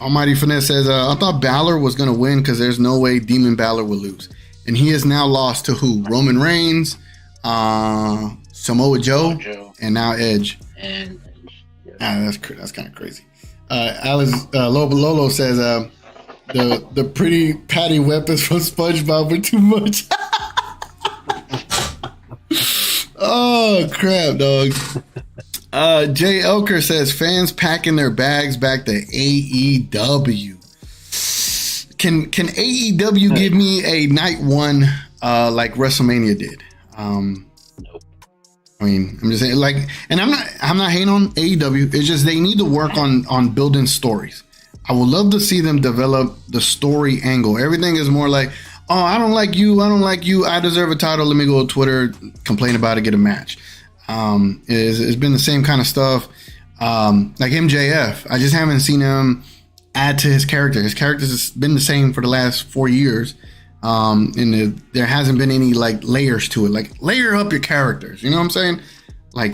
Almighty Finesse says, I thought Balor was going to win because there's no way Demon Balor would lose. And he is now lost to who? Roman Reigns, Samoa Joe, and now Edge. And that's kind of crazy. Alice Lolo says the pretty patty weapons from SpongeBob were too much. Oh crap, dog. Jay Elker says fans packing their bags back to AEW. Can AEW give me a night one like WrestleMania did? nope. I mean, I'm just saying, like, and I'm not hating on AEW. It's just they need to work on building stories. I would love to see them develop the story angle. Everything is more like, oh, I don't like you. I deserve a title. Let me go to Twitter, complain about it, get a match. It's been the same kind of stuff. Like MJF, I just haven't seen him add to his character. His character's has been the same for the last 4 years. And there hasn't been any like layers to it. Like layer up your characters. You know what I'm saying? Like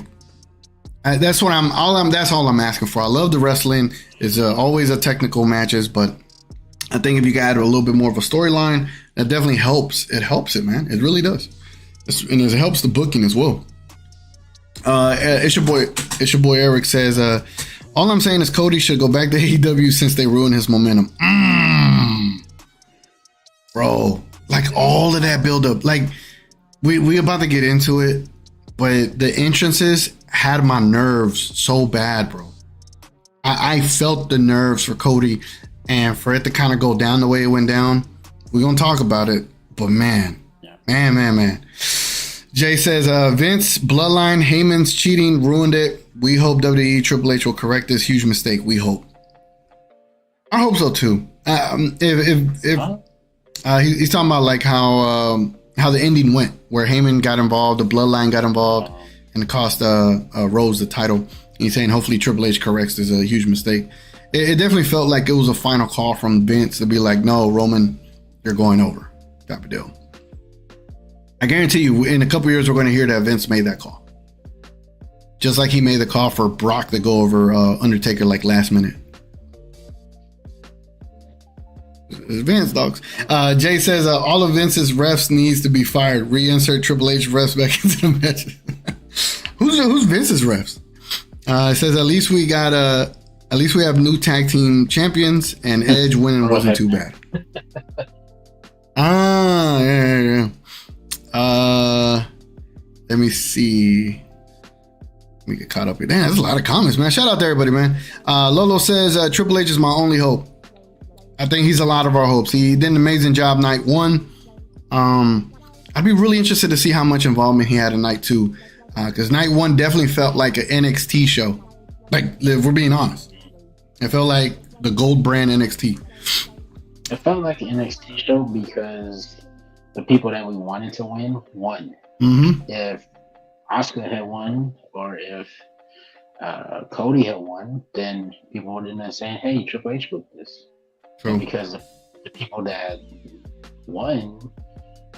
that's all I'm asking for. I love the wrestling. It's always a technical matches, but I think if you add a little bit more of a storyline, that definitely helps. It helps it, man. It really does. And it helps the booking as well. It's your boy Eric says, all I'm saying is Cody should go back to AEW since they ruined his momentum. Bro, like all of that build up, like we about to get into it, but the entrances had my nerves so bad, bro. I felt the nerves for Cody, and for it to kind of go down the way it went down, we're gonna talk about it. But man. Jay says, Vince, Bloodline, Heyman's cheating ruined it. We hope WWE Triple H will correct this huge mistake. We hope. I hope so too. He's talking about like how the ending went, where Heyman got involved, the Bloodline got involved, and it cost Rose the title. He's saying hopefully Triple H corrects this a huge mistake. It definitely felt like it was a final call from Vince to be like, no, Roman, you're going over, type of deal. I guarantee you, in a couple years, we're going to hear that Vince made that call. Just like he made the call for Brock to go over Undertaker like last minute. It's Vince, dogs. Jay says, all of Vince's refs needs to be fired. Reinsert Triple H refs back into the match. Who's Vince's refs? It says, at least we have new tag team champions, and Edge winning wasn't too bad. Yeah. Let me see. We get caught up here. Damn, there's a lot of comments, man. Shout out to everybody, man. Lolo says, Triple H is my only hope. I think he's a lot of our hopes. He did an amazing job night one. I'd be really interested to see how much involvement he had in night two. Because night one definitely felt like an NXT show. Like, if we're being honest. It felt like the gold brand NXT. It felt like an NXT show because the people that we wanted to win won. Mm-hmm. If Asuka had won, or if Cody had won, then people would have been saying, hey, Triple H booked this. True. Because the people that won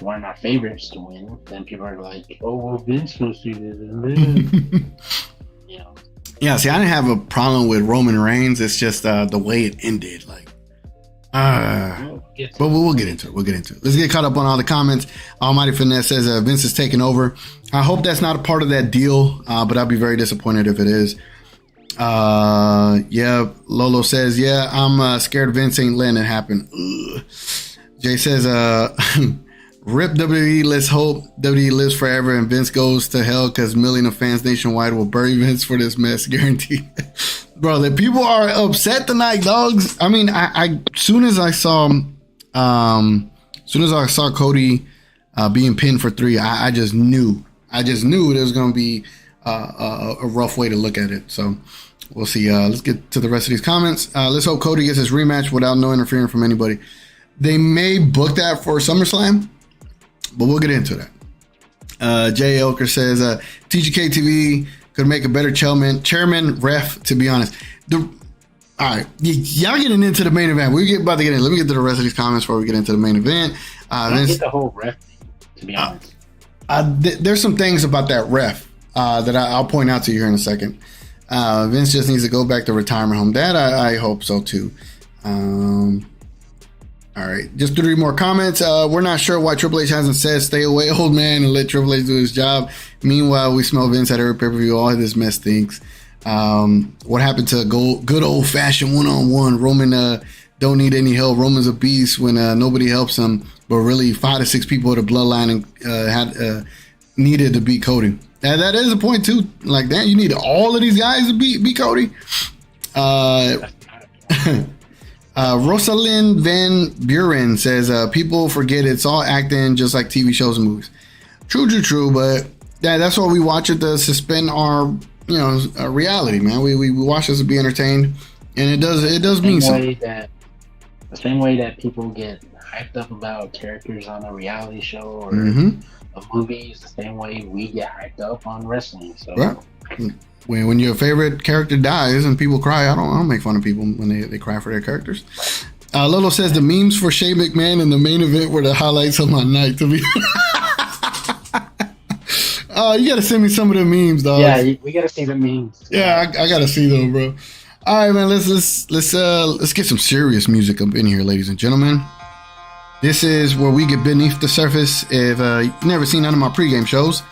weren't our favorites to win, then people are like, oh, well, Vince supposed to do this. You know. Yeah, see, I didn't have a problem with Roman Reigns. It's just the way it ended. Like, but we'll get into it. Let's get caught up on all the comments. Almighty Finesse says Vince is taking over. I hope that's not a part of that deal, but I'd be very disappointed if it is. Yeah, Lolo says, yeah, I'm scared Vince ain't letting it happen. Ugh. Jay says, rip WWE, let's hope WWE lives forever and Vince goes to hell because millions of fans nationwide will bury Vince for this mess, guaranteed. Bro, the people are upset tonight, dogs. I mean, I soon as I saw Cody being pinned for 3, I just knew it was going to be a rough way to look at it. So we'll see. Let's get to the rest of these comments. Let's hope Cody gets his rematch without no interfering from anybody. They may book that for SummerSlam, but we'll get into that. Jay Elker says TGK TV could make a better chairman ref, to be honest. All right, y'all getting into the main event. We're about to get in. Let me get to the rest of these comments before we get into the main event. I get the whole ref thing, to be honest. There's some things about that ref that I'll point out to you here in a second. Vince just needs to go back to retirement home. That I hope so too. All right, just 3 more comments. We're not sure why Triple H hasn't said stay away, old man, and let Triple H do his job. Meanwhile, we smell Vince at every pay-per-view. All of this mess stinks. What happened to good old-fashioned one-on-one? Roman don't need any help. Roman's a beast when nobody helps him, but really 5 to 6 people with a bloodline had needed to beat Cody. That is a point too. Like that, you need all of these guys to beat Cody. Rosalind Van Buren says people forget it's all acting, just like TV shows and movies. True, but that's why we watch it, to suspend our reality, man. We watch this to be entertained, and it does mean something. The same way that people get hyped up about characters on a reality show or a movie, is the same way we get hyped up on wrestling. So right. When your favorite character dies and people cry, I don't make fun of people when they cry for their characters. Lolo says the memes for Shane McMahon in the main event were the highlights of my night. To be, you gotta send me some of the memes, dog. Yeah, we gotta see the memes. Yeah, I gotta see them, bro. All right, man. Let's get some serious music up in here, ladies and gentlemen. This is where we get beneath the surface. If you've never seen none of my pregame shows,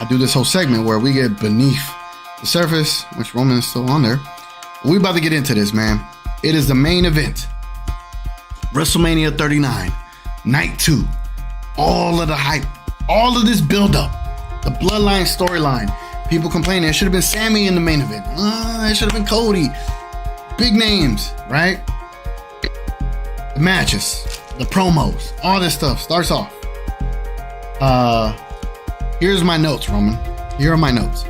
I do this whole segment where we get beneath the surface, which Roman is still on there. We're about to get into this, man. It is the main event. WrestleMania 39, night 2. All of the hype, all of this build-up, the bloodline storyline. People complaining it should have been Sammy in the main event. It should have been Cody. Big names, right? The matches, the promos, all this stuff starts off. Here's my notes, Roman. Here are my notes.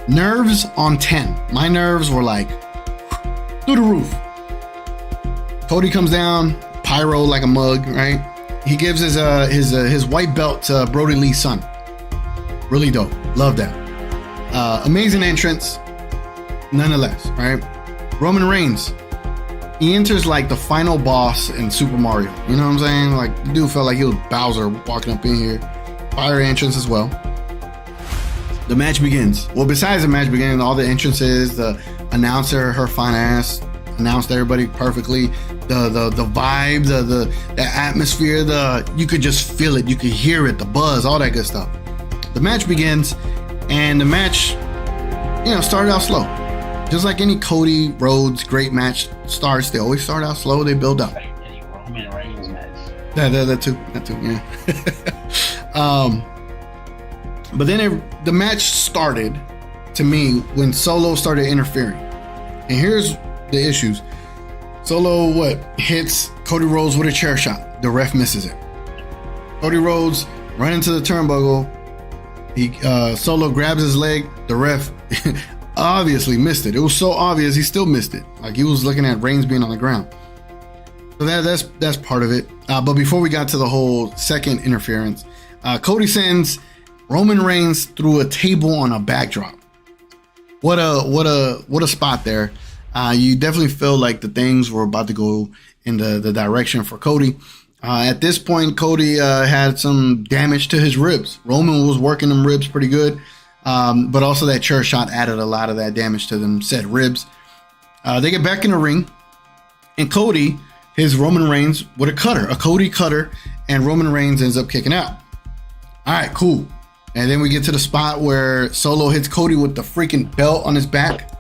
Nerves on 10. My nerves were like through the roof. Cody comes down, pyro like a mug, right? He gives his white belt to Brody Lee's son. Really dope. Love that. Amazing entrance, nonetheless, right? Roman Reigns. He enters like the final boss in Super Mario. You know what I'm saying? Like, the dude felt like he was Bowser walking up in here. Fire entrance as well. The match begins. Well, besides the match beginning, all the entrances, the announcer, her fine ass, announced everybody perfectly. The vibe, the atmosphere, you could just feel it. You could hear it, the buzz, all that good stuff. The match begins, and the match, started out slow. Just like any Cody Rhodes great match starts, they always start out slow, they build up. Like any Roman Reigns match. That too, yeah. But then the match started, to me, when Solo started interfering. And here's the issues. Solo, hits Cody Rhodes with a chair shot. The ref misses it. Cody Rhodes run into the turnbuckle. Solo grabs his leg. The ref obviously missed it. It was so obvious he still missed it. Like he was looking at Reigns being on the ground. So that's part of it. But before we got to the whole second interference, Cody sends Roman Reigns through a table on a backdrop. What a spot there. You definitely feel like the things were about to go in the direction for Cody. At this point, Cody had some damage to his ribs. Roman was working them ribs pretty good, but also that chair shot added a lot of that damage to them said ribs. They get back in the ring, and Cody hits Roman Reigns with a Cody cutter, and Roman Reigns ends up kicking out. All right, cool. And then we get to the spot where Solo hits Cody with the freaking belt on his back.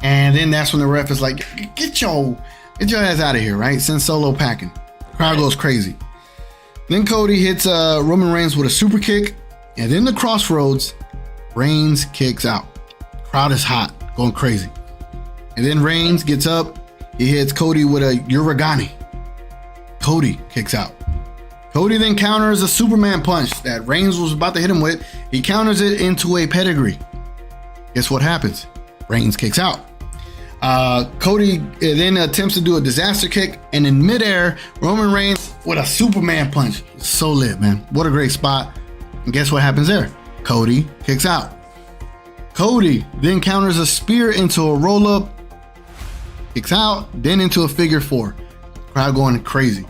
And then that's when the ref is like, get your ass out of here, right? Send Solo packing. Crowd goes crazy. Then Cody hits Roman Reigns with a super kick. And then the Crossroads, Reigns kicks out. Crowd is hot, going crazy. And then Reigns gets up. He hits Cody with a Uragani. Cody kicks out. Cody then counters a Superman punch that Reigns was about to hit him with. He counters it into a pedigree. Guess what happens? Reigns kicks out. Cody then attempts to do a disaster kick, and in midair, Roman Reigns with a Superman punch. So lit, man. What a great spot. And guess what happens there? Cody kicks out. Cody then counters a spear into a roll-up, kicks out, then into a figure four. Crowd going crazy,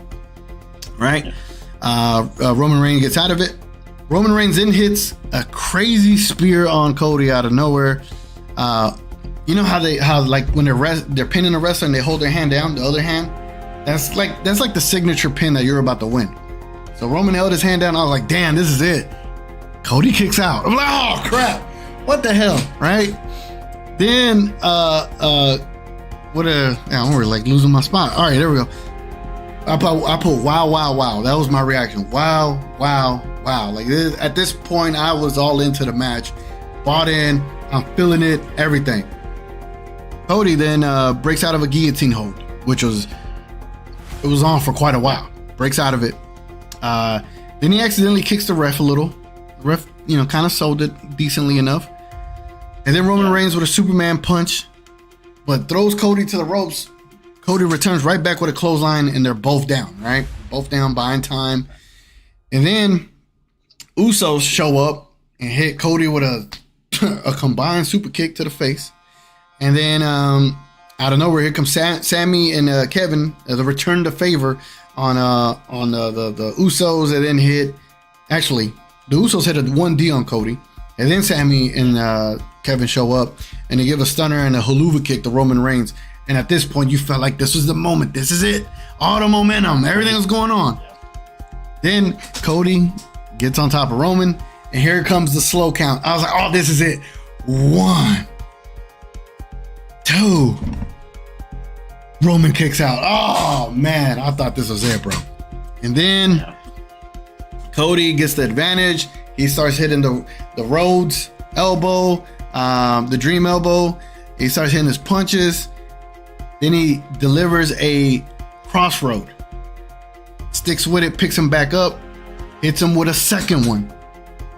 right? Roman Reigns gets out of it. Roman Reigns then hits a crazy spear on Cody out of nowhere. You know how like when they're pinning a wrestler and they hold their hand down, the other hand, that's like the signature pin that you're about to win. So Roman held his hand down. I was like, damn, this is it. Cody kicks out. I'm like, oh crap, what the hell, right? Then I'm really like losing my spot. All right, there we go. I put wow. That was my reaction. Wow. Like at this point, I was all into the match, bought in. I'm feeling it, everything. Cody then breaks out of a guillotine hold, which was on for quite a while. Breaks out of it. Then he accidentally kicks the ref a little. The ref, kind of sold it decently enough. And then Roman Reigns with a Superman punch, but throws Cody to the ropes. Cody returns right back with a clothesline, and they're both down, right? Both down, buying time. And then Usos show up and hit Cody with a combined super kick to the face. And then out of nowhere, here comes Sammy and Kevin as a return to favor on the Usos, and then hit. Actually, the Usos hit a 1D on Cody, and then Sammy and Kevin show up and they give a stunner and a haluva kick to Roman Reigns. And at this point, you felt like this was the moment. This is it. All the momentum, everything was going on. Then Cody gets on top of Roman, and here comes the slow count. I was like, oh, this is it. 1, 2. Roman kicks out. Oh, man. I thought this was it, bro. And then Cody gets the advantage. He starts hitting the Rhodes elbow, the Dream elbow. He starts hitting his punches. Then he delivers a crossroad. Sticks with it, picks him back up, hits him with a second one.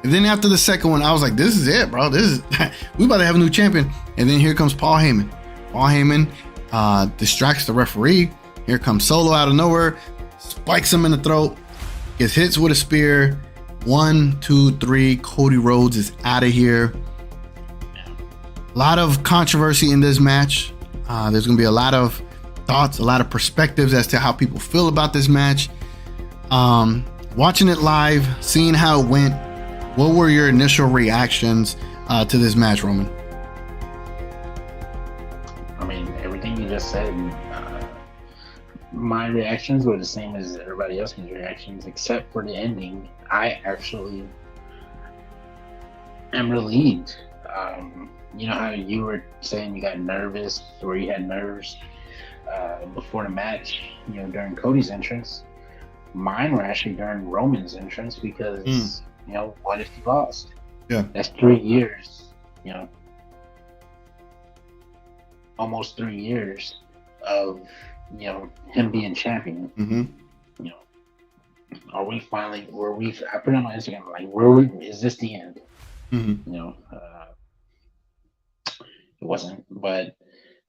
And then after the second one, I was like, this is it, bro. We about to have a new champion. And then here comes Paul Heyman. Paul Heyman distracts the referee. Here comes Solo out of nowhere, spikes him in the throat, gets hits with a spear. 1, 2, 3. Cody Rhodes is out of here. A lot of controversy in this match. There's going to be a lot of thoughts, a lot of perspectives as to how people feel about this match. Watching it live, seeing how it went, what were your initial reactions to this match, Roman? I mean, everything you just said, my reactions were the same as everybody else's reactions, except for the ending. I actually am relieved. You know how you were saying you got nervous, or you had nerves before the match, during Cody's entrance. Mine were actually during Roman's entrance because, what if he lost? Yeah. That's 3 years, almost 3 years of, him being champion. Mm-hmm. Are we finally, I put it on my Instagram, like, is this the end? Mm-hmm. It wasn't, but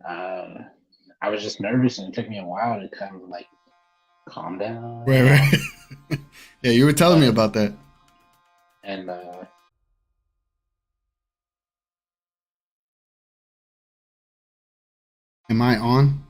I was just nervous, and it took me a while to kind of like calm down. Right. Yeah, you were telling me about that. And am I on?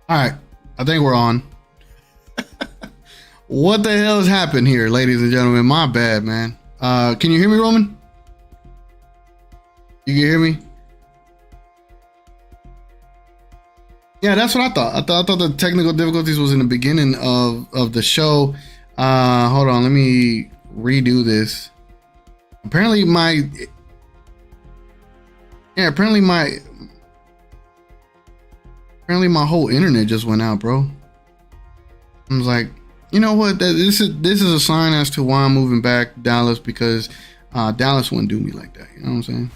All right, I think we're on. What the hell has happened here, ladies and gentlemen? My bad, man. Can you hear me, Roman? You can hear me? Yeah, that's what I thought. I thought the technical difficulties was in the beginning of the show. Hold on, let me redo this. Apparently my whole internet just went out, bro. I was like, you know what? This is a sign as to why I'm moving back to Dallas, because Dallas wouldn't do me like that. You know what I'm saying?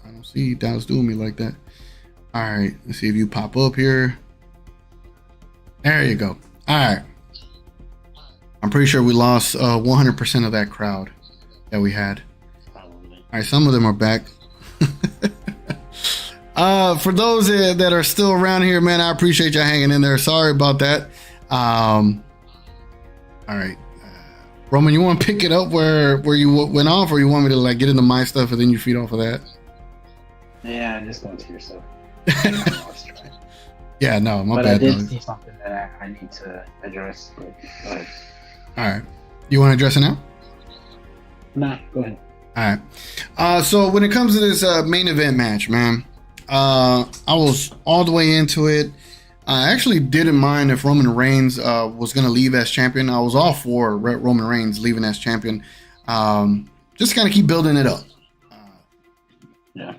I don't see Dallas doing me like that. All right, let's see if you pop up here. There you go. All right. I'm pretty sure we lost 100% of that crowd that we had. Probably. All right, some of them are back. For those that are still around here, man, I appreciate you hanging in there. Sorry about that. All right. Roman, you want to pick it up where you went off, or you want me to like get into my stuff and then you feed off of that? Yeah, just go to yourself. Yeah, no, my but bad. I did see something that I need to address. Go ahead. All right. You want to address it now? Nah, go ahead. All right. So when it comes to this main event match, man, I was all the way into it. I actually didn't mind if Roman Reigns was going to leave as champion. I was all for Roman Reigns leaving as champion. Just kind of keep building it up. Yeah.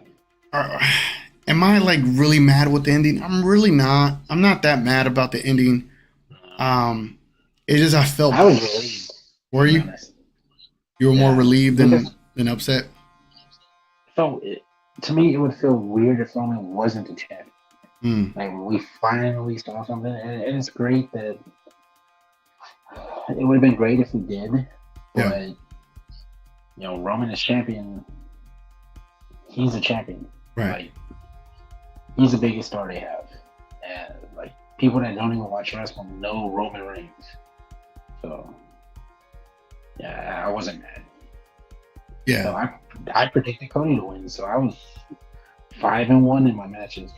Am I like really mad with the ending? I'm really not. I'm not that mad about the ending. It just I felt. I was relieved. Were you? Honest. You were more relieved than upset. So to me, it would feel weird if Roman wasn't the champion. Like we finally saw something, and it's great that it would have been great if we did. But you know, Roman is champion. He's a champion. Right. Like, he's the biggest star they have, and like people that don't even watch wrestling know Roman Reigns. So yeah, I wasn't mad. Yeah. So I predicted Cody to win, so I was 5-1 in my matches.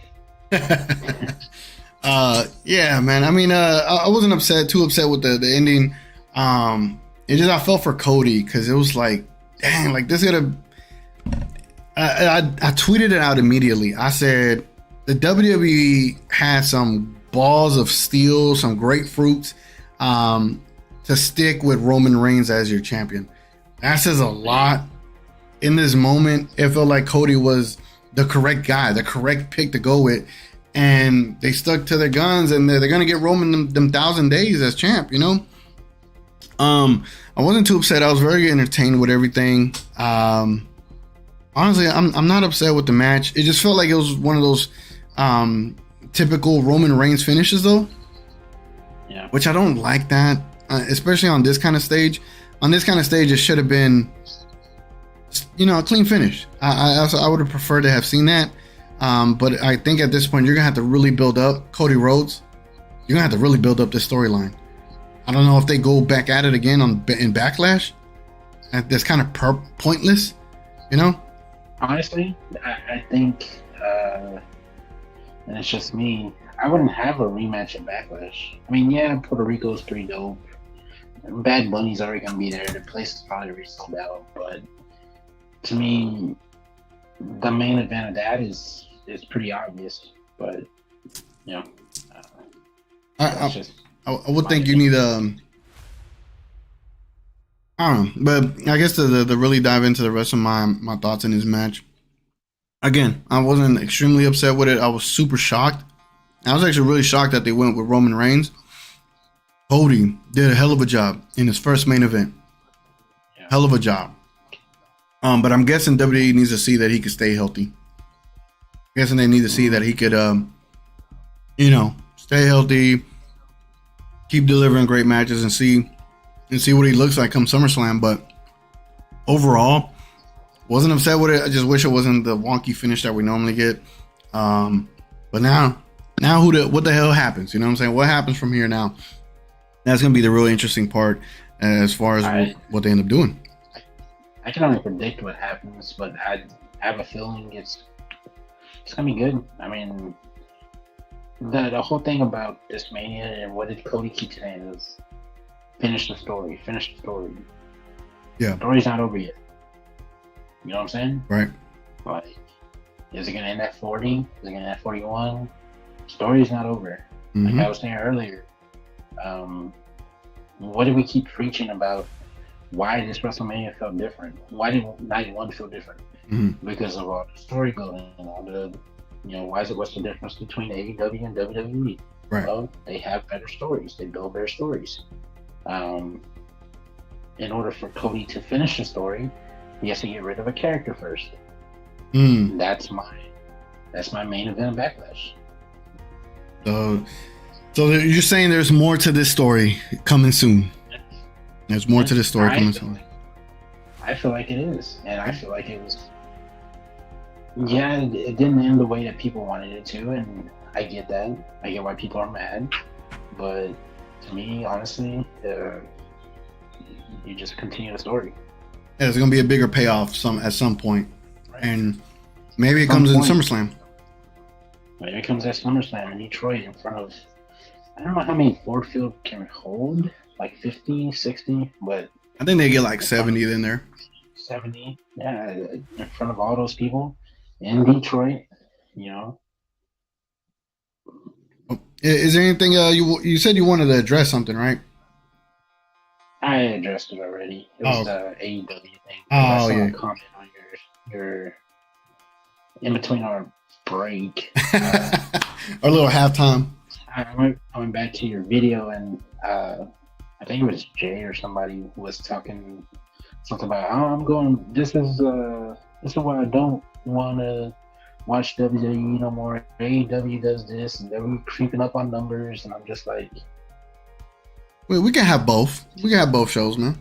Yeah, man. I mean, I wasn't too upset with the ending. It just I felt for Cody because it was like, dang, like this gotta. I tweeted it out immediately. I said the WWE had some balls of steel, some grapefruits, to stick with Roman Reigns as your champion. That says a lot. In this moment, it felt like Cody was the correct guy, the correct pick to go with, and they stuck to their guns, and they're gonna get Roman them 1,000 days as champ. You know. I wasn't too upset. I was very entertained with everything. Honestly, I'm not upset with the match. It just felt like it was one of those typical Roman Reigns finishes, though. Yeah. Which I don't like that, especially on this kind of stage. On this kind of stage, it should have been, a clean finish. I would have preferred to have seen that. But I think at this point, you're gonna have to really build up Cody Rhodes. You're gonna have to really build up this storyline. I don't know if they go back at it again in Backlash. That's kind of pointless, you know. Honestly, I think, and it's just me, I wouldn't have a rematch at Backlash. I mean, yeah, Puerto Rico's pretty dope. Bad Bunny's already going to be there. The place is probably already sold out. But to me, the main event of that is pretty obvious. But, I would think you need I don't know, but I guess to really dive into the rest of my thoughts in this match. Again, I wasn't extremely upset with it. I was super shocked. I was actually really shocked that they went with Roman Reigns. Cody did a hell of a job in his first main event. Yeah. Hell of a job. But I'm guessing WWE needs to see that he could stay healthy. I'm guessing they need to see that he could, stay healthy, keep delivering great matches, and see what he looks like come SummerSlam. But overall, wasn't upset with it. I just wish it wasn't the wonky finish that we normally get. But now what the hell happens? You know what I'm saying? What happens from here now? That's gonna be the really interesting part as far as what they end up doing. I can only predict what happens, but I have a feeling it's gonna be good. I mean, the whole thing about this Mania and what did Cody keep saying is finish the story. Yeah. The story's not over yet. You know what I'm saying? Right. Like, is it gonna end at 40? Is it gonna end at 41? Story's not over. Mm-hmm. Like I was saying earlier, what did we keep preaching about? Why this WrestleMania felt different? Why did Night 1 feel different? Mm-hmm. Because of all the storytelling and all the, what's the difference between AEW and WWE? Right. Well, they have better stories. They build better stories. In order for Cody to finish the story, he has to get rid of a character first. Mm. That's my main event of Backlash. So you're saying there's more to this story coming soon. There's more to this story coming soon. I feel like it is, and I feel like it was. Yeah, it didn't end the way that people wanted it to, and I get that. I get why people are mad, but to me, honestly, you just continue the story. Yeah, there's gonna be a bigger payoff at some point, and maybe it comes in SummerSlam. Maybe it comes at SummerSlam in Detroit in front of, I don't know how many Ford Field can hold, like 50, 60, but I think they get like 70 in there. 70, yeah, in front of all those people in Detroit, you know. Is there anything you said you wanted to address something, right? I addressed it already. It was the AEW thing. Oh, I saw yeah. a comment on your in between our break. Our little halftime. I went back to your video, and I think it was Jay or somebody who was talking something about, oh, I'm going. This is why I don't want to watch WWE no more. AEW does this, and they're creeping up on numbers, and I'm just like, We can have both. We can have both shows, man.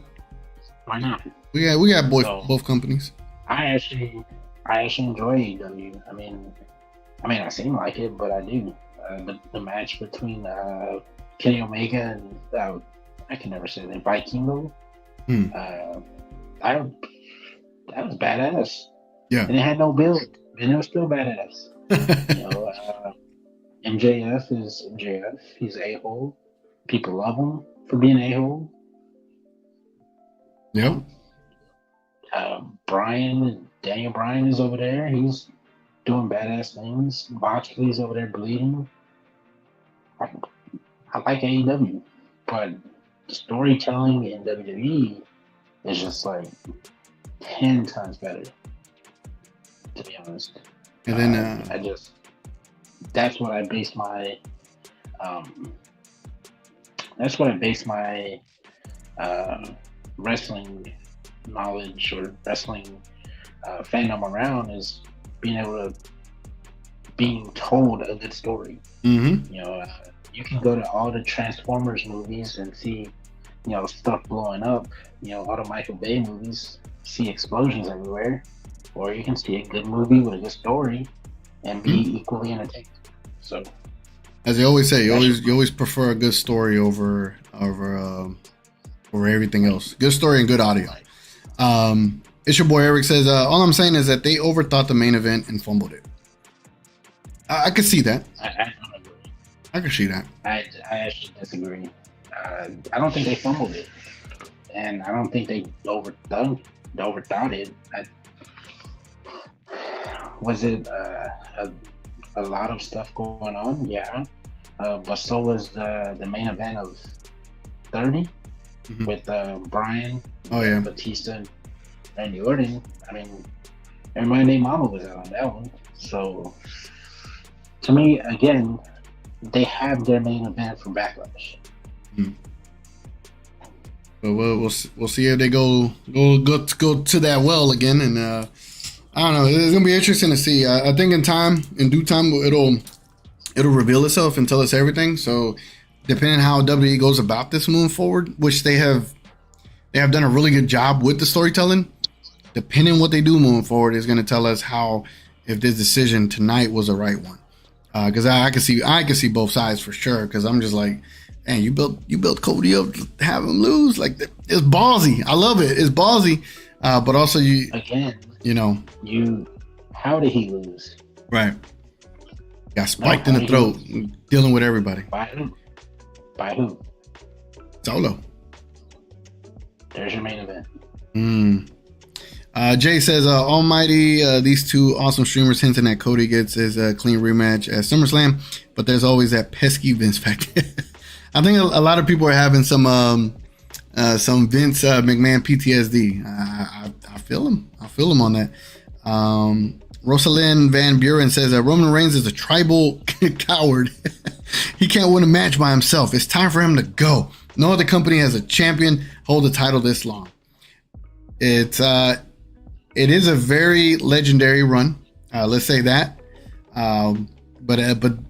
why not? We got both companies. I actually enjoy AEW. I mean, I seem like it, but I do. The match between Kenny Omega and I can never say the name, Vikingo. That was badass. Yeah, and it had no build, and it was still badass. You know, MJF is MJF. He's a hole. People love him for being a hole. Yep. Daniel Bryan is over there. He's doing badass things. Moxley's over there bleeding. I like AEW, but the storytelling in WWE is just like 10 times better, to be honest. And then that's what I base my wrestling knowledge or wrestling fandom around, is being told a good story. Mm-hmm. You know, you can go to all the Transformers movies and see, you know, stuff blowing up. You know, all the Michael Bay movies, see explosions everywhere. Or you can see a good movie with a good story and be equally entertained. So, as they always say, you always prefer a good story over everything else. Good story and good audio. It's your boy Eric says, all I'm saying is that they overthought the main event and fumbled it. I could see that. I don't agree. I could see that. I actually disagree. I don't think they fumbled it, and I don't think they overthought it. Was it a lot of stuff going on? Yeah, but so was the main event of 30 with Bryan, Batista, and Randy Orton. I mean, everybody named Mama was out on that one. So, to me, again, they have their main event for Backlash. But we'll see if they go to that well again, and I don't know. It's gonna be interesting to see. I think in due time, it'll reveal itself and tell us everything. So, depending on how WWE goes about this moving forward, which they have done a really good job with the storytelling. Depending on what they do moving forward is going to tell us if this decision tonight was the right one. Because I can see both sides for sure. Because I'm just like, man, you built Cody up to have him lose. Like, it's ballsy. I love it. It's ballsy. But also how did he lose? Right. Got spiked in the throat, dealing with everybody. By who? By who? Solo. There's your main event. Jay says, Almighty, these two awesome streamers hinting that Cody gets his clean rematch at SummerSlam, but there's always that pesky Vince factor. I think a lot of people are having some Vince McMahon PTSD. I feel him. I feel him on that. Rosalind Van Buren says Roman Reigns is a tribal coward. He can't win a match by himself. It's time for him to go. No other company has a champion hold the title this long. It is a very legendary run Let's say that. But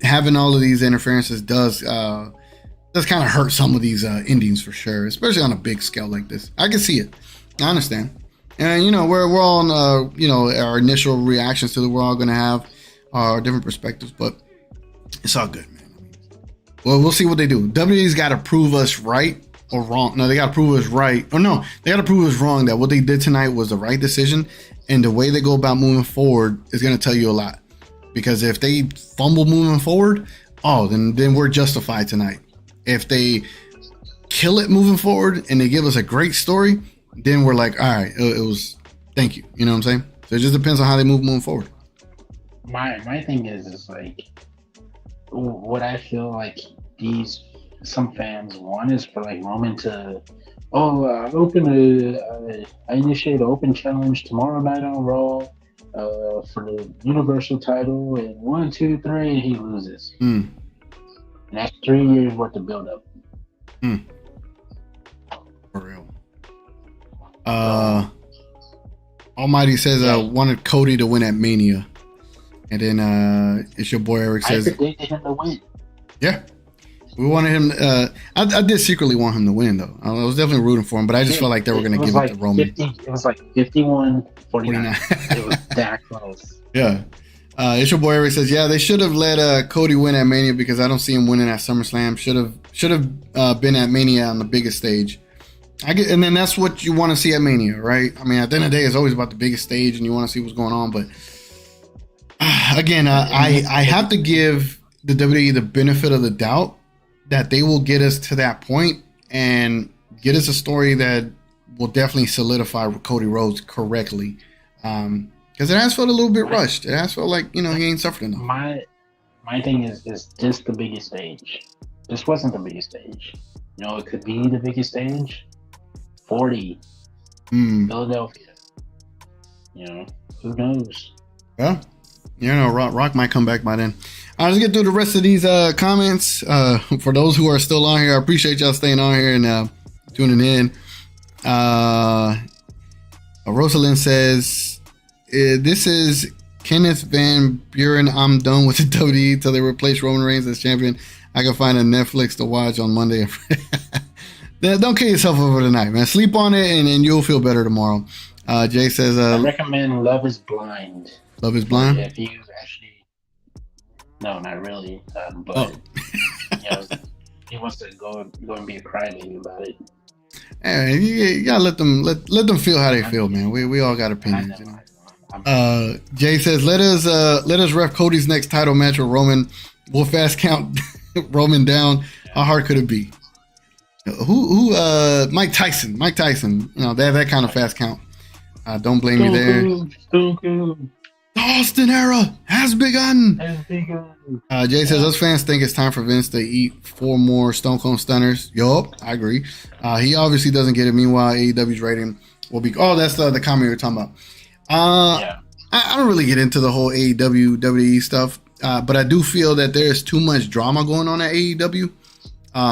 having all of these interferences does kind of hurt some of these endings for sure, especially on a big scale like this. I can see it. I understand. And we're all on our initial reactions to it. We're all going to have our different perspectives, but it's all good, man. Well, we'll see what they do. WWE's got to prove us right or wrong. No, they got to prove us right. Or no, they got to prove us wrong that what they did tonight was the right decision, and the way they go about moving forward is going to tell you a lot. Because if they fumble moving forward, then we're justified tonight. If they kill it moving forward and they give us a great story, then we're like, all right, it was, thank you. You know what I'm saying? So it just depends on how they moving forward. My thing is like, what I feel like some fans want is for like Roman to, I initiate an open challenge tomorrow night on Raw. For the Universal title, and 1, 2, 3, he loses. And that's 3 years worth of build up. For real. Almighty says wanted Cody to win at Mania, and then it's your boy Eric says I predicted him to win. Yeah, we wanted him. I did secretly want him to win though. I was definitely rooting for him, but I just felt like they were going to give it to Roman. It was like 51-49. It was that close. Yeah. It's your boy Eric says, yeah, they should have let Cody win at Mania because I don't see him winning at SummerSlam. Should have been at Mania on the biggest stage. And then that's what you want to see at Mania, right? I mean, at the end of the day, it's always about the biggest stage, and you want to see what's going on. But again, I have to give the WWE the benefit of the doubt that they will get us to that point and get us a story that will definitely solidify Cody Rhodes correctly. Because it has felt a little bit rushed. It has felt like, he ain't suffered enough. My thing is this the biggest stage. This wasn't the biggest stage. It could be the biggest stage. 40. Philadelphia. Who knows? Well, Rock might come back by then. All right, let's get through the rest of these comments. For those who are still on here, I appreciate y'all staying on here and tuning in. Rosalind says, this is Kenneth Van Buren. I'm done with the WWE till they replace Roman Reigns as champion. I can find a Netflix to watch on Monday. Don't kill yourself over tonight, man. Sleep on it and you'll feel better tomorrow. Jay says, I recommend Love is Blind. Love is Blind? If you actually... No, not really. But he wants to go and be a crybaby about it. Hey, you gotta let them feel how they feel, man. We all got opinions. Jay says, let us ref Cody's next title match with Roman. We'll fast count Roman down. How hard could it be? Who Mike Tyson. They have that kind of fast count. Don't blame me there. The Austin era has begun. Jay says, us fans think it's time for Vince to eat 4 more Stone Cold Stunners. Yup, I agree. He obviously doesn't get it. Meanwhile, AEW's rating will be... Oh, that's the comment you were talking about. I don't really get into the whole AEW, WWE stuff, but I do feel that there is too much drama going on at AEW.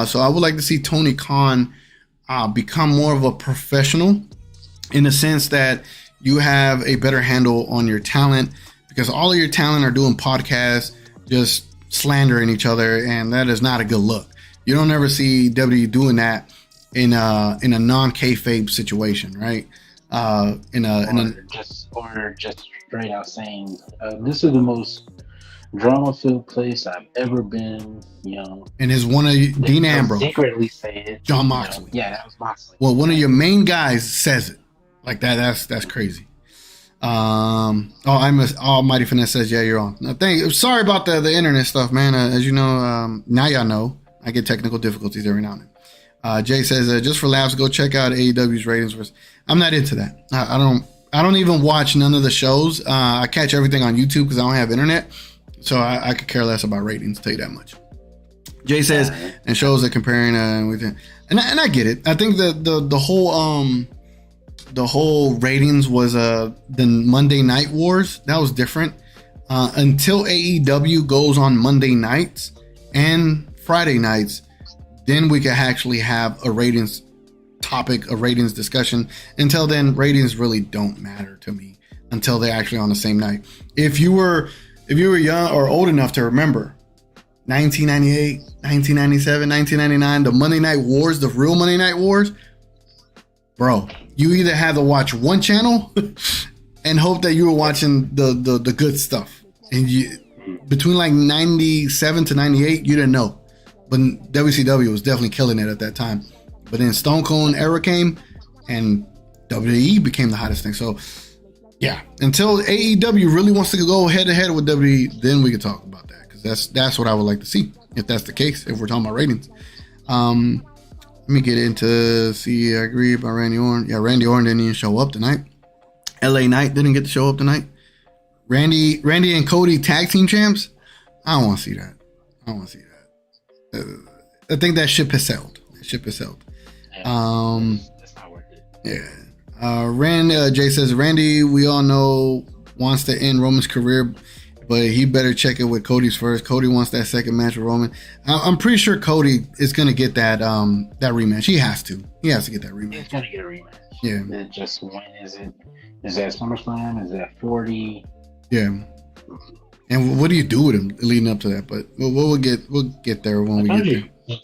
So I would like to see Tony Khan become more of a professional in the sense that you have a better handle on your talent, because all of your talent are doing podcasts, just slandering each other, and that is not a good look. You don't ever see WWE doing that in a non-kayfabe situation, right? Or just straight out saying, this is the most drama-filled place I've ever been, And is one of Dean Ambrose secretly say it. John Moxley. That was Moxley. Well, one of your main guys says it. Like that's crazy. I miss Almighty Finesse says, yeah, you're on. Sorry about the internet stuff, man. As you know, now y'all know I get technical difficulties every now and then. Jay says, just for laughs, go check out AEW's ratings. I'm not into that. I don't even watch none of the shows. I catch everything on YouTube because I don't have internet, so I could care less about ratings. Tell you that much. Jay says, and shows that comparing with it, and I get it. I think the whole ratings was the Monday Night Wars. That was different. Until AEW goes on Monday nights and Friday nights, then we can actually have a ratings topic, a ratings discussion. Until then, ratings really don't matter to me. until they're actually on the same night. If you were young or old enough to remember 1998, 1997, 1999, the Monday Night Wars, the real Monday Night Wars, bro, you either had to watch one channel and hope that you were watching the good stuff. And between like 97 to 98, you didn't know. But WCW was definitely killing it at that time. But then Stone Cold era came and WWE became the hottest thing. So yeah, until AEW really wants to go head to head with WWE, then we could talk about that, because that's what I would like to see, if that's the case, if we're talking about ratings. Let me get into, see, I agree about Randy Orton. Yeah, Randy Orton didn't even show up tonight. LA Knight didn't get to show up tonight. Randy and Cody tag team champs. I don't want to see that. I think that ship has sailed. That's not worth it. Yeah. Jay says, Randy, we all know, wants to end Roman's career, but he better check it with Cody's first. Cody wants that second match with Roman. I'm pretty sure Cody is going to get that rematch. He has to get that rematch. He's going to get a rematch. Yeah. It just, when is it? Is that SummerSlam? Is that 40? Yeah. And what do you do with him leading up to that? But we'll get there when we get there. He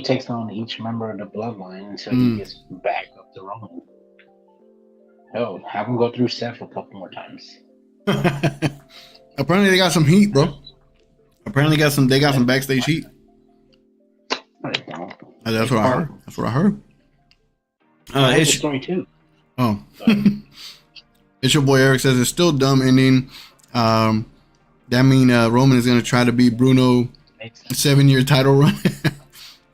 takes on each member of the bloodline until he gets back up to Roman. Hell, have him go through Seth a couple more times. Apparently they got some heat, bro. Apparently they got some backstage heat. No, they don't. That's what I heard. It's story too. Oh. It's your boy Eric says it's still dumb ending. That mean Roman is gonna try to beat Bruno 7-year title run.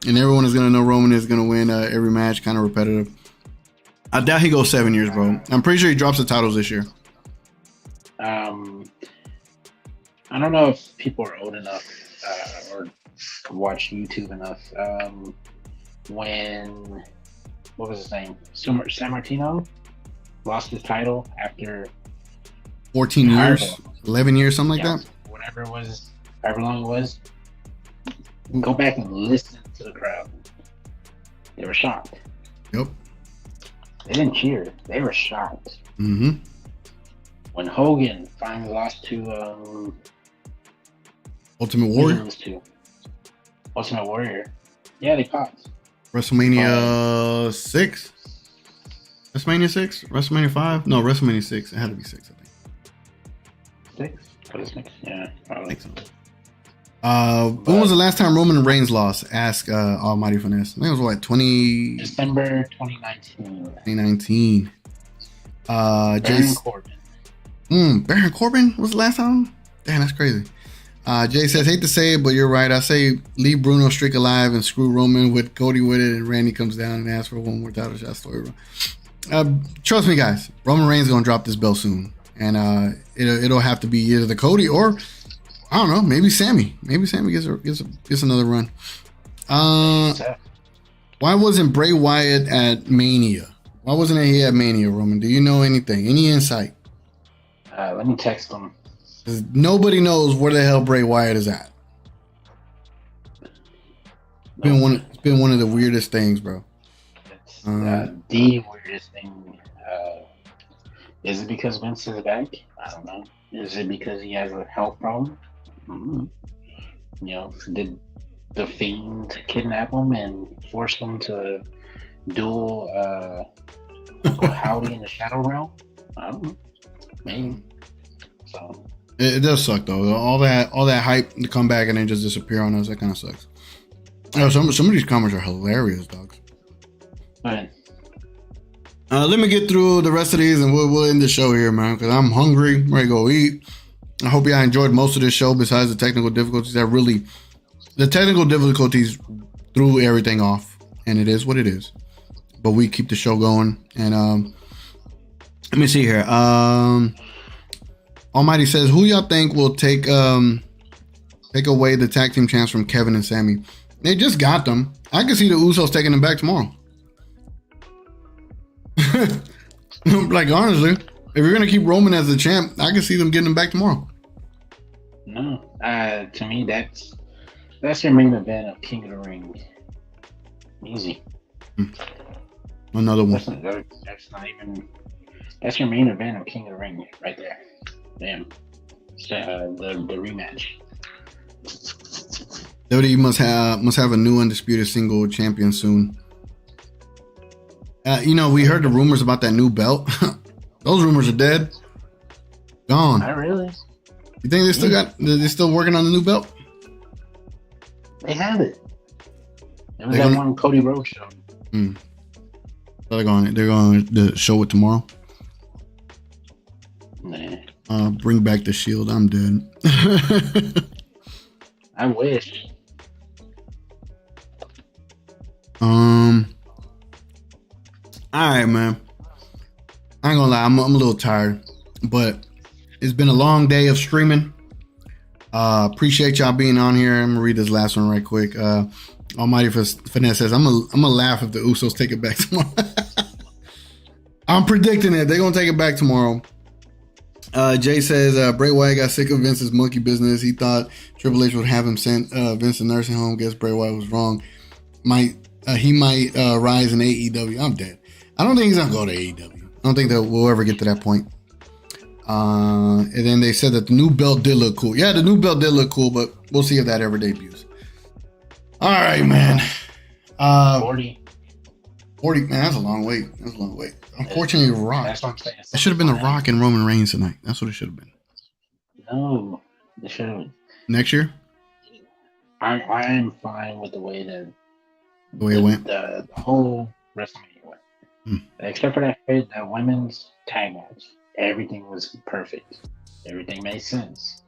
And everyone is going to know Roman is going to win every match, kind of repetitive. I doubt he goes 7 years, bro. I'm pretty sure he drops the titles this year. I don't know if people are old enough or watch YouTube enough. When, what was his name? San Martino lost his title after 14 years, 11 years, something like that. Whatever it was, however long it was. Go back and listen to the crowd. They were shocked. Yep. They didn't cheer. They were shocked. Mm-hmm. When Hogan finally lost to Ultimate Warrior. Ultimate Warrior. Yeah, they popped. WrestleMania 6. WrestleMania 6? WrestleMania 5? No, WrestleMania 6. It had to be 6, I think. 6? What is 6? Yeah, probably. I think so. When was the last time Roman Reigns lost? Ask Almighty Finesse. I think it was what, December 2019. 2019. Baron Corbin. Baron Corbin was the last time? Damn, that's crazy. Jay says, hate to say it, but you're right. I say leave Bruno streak alive and screw Roman with Cody with it, and Randy comes down and asks for one more title shot story. Trust me, guys. Roman Reigns is gonna drop this belt soon, and it'll have to be either the Cody or, I don't know, maybe Sammy. Maybe Sammy gets another run. Why wasn't Bray Wyatt at Mania? Why wasn't he at Mania, Roman? Do you know anything? Any insight? Let me text him. Nobody knows where the hell Bray Wyatt is at. It's been one of the weirdest things, bro. It's the weirdest thing. Is it because Vince is back? I don't know. Is it because he has a health problem? Mm-hmm. You know, did the Fiend kidnap him and force him to duel Uncle Howdy in the Shadow Realm? I don't know. Maybe. So it does suck though. All that hype to come back and then just disappear on us. That kind of sucks. Some of these comments are hilarious, dogs. Right. Let me get through the rest of these and we'll end the show here, man, because I'm hungry. I'm ready to go eat. I hope y'all enjoyed most of this show besides the technical difficulties. The technical difficulties threw everything off, and it is what it is. But we keep the show going. And let me see here. Almighty says, who y'all think will take away the tag team champs from Kevin and Sammy? They just got them. I can see the Usos taking them back tomorrow. Like, honestly, if you're gonna keep Roman as the champ, I can see them getting him back tomorrow. No, to me that's your main event of King of the Ring. Easy. Another one. That's not even. That's your main event of King of the Ring right there. Damn. The rematch. WWE must have a new undisputed single champion soon. We heard the rumors about that new belt. Those rumors are dead. Gone. Not really. You think they're still working on the new belt? They have it. It was that one Cody Rhodes show. So they're going to show it tomorrow. Nah. Bring back the Shield. I'm dead. I wish. All right, man. I ain't gonna lie, I'm a little tired, but it's been a long day of streaming. Appreciate y'all being on here. I'm gonna read this last one right quick. Almighty Finesse says, I'm gonna laugh if the Usos take it back tomorrow. I'm predicting it. They're gonna take it back tomorrow. Jay says, Bray Wyatt got sick of Vince's monkey business. He thought Triple H would have him sent Vince to nursing home. Guess Bray Wyatt was wrong. He might rise in AEW. I'm dead. I don't think he's gonna go to AEW. I don't think that we'll ever get to that point. And then they said that the new belt did look cool. Yeah, the new belt did look cool, but we'll see if that ever debuts. All right, man. 40. 40, man, that's a long wait. That's a long wait. Unfortunately, Rock. That's what I'm saying. It should have been The Rock and Roman Reigns tonight. That's what it should have been. No, they should have. Next year? I am fine with the way that it went. The whole WrestleMania went. Except for that women's tag match. Everything was perfect. Everything made sense.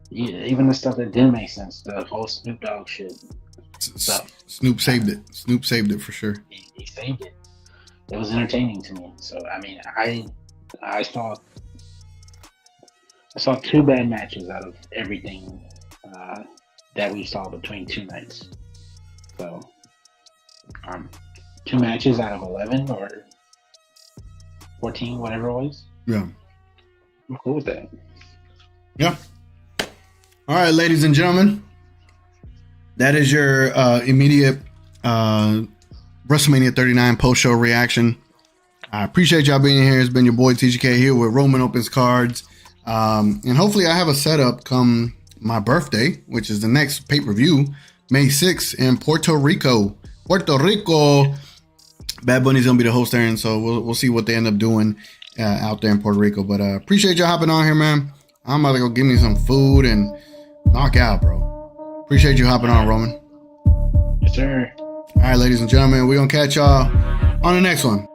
Yeah, even the stuff that didn't make sense, the whole Snoop Dogg shit. Snoop saved it. Snoop saved it for sure. He saved it. It was entertaining to me. So I mean, I saw two bad matches out of everything that we saw between two nights. So 2 matches out of 11 or 14, whatever it was. Yeah. I'm cool with that. Yeah. All right, ladies and gentlemen. That is your immediate WrestleMania 39 post-show reaction. I appreciate y'all being here. It's been your boy TGK here with Roman Opens Cards. And hopefully I have a setup come my birthday, which is the next pay-per-view, May 6th in Puerto Rico. Bad Bunny's going to be the host there, and so we'll see what they end up doing out there in Puerto Rico. But appreciate y'all hopping on here, man. I'm about to go get me some food and knock out, bro. Appreciate you hopping on, Roman. Yes, sir. All right, ladies and gentlemen, we're going to catch y'all on the next one.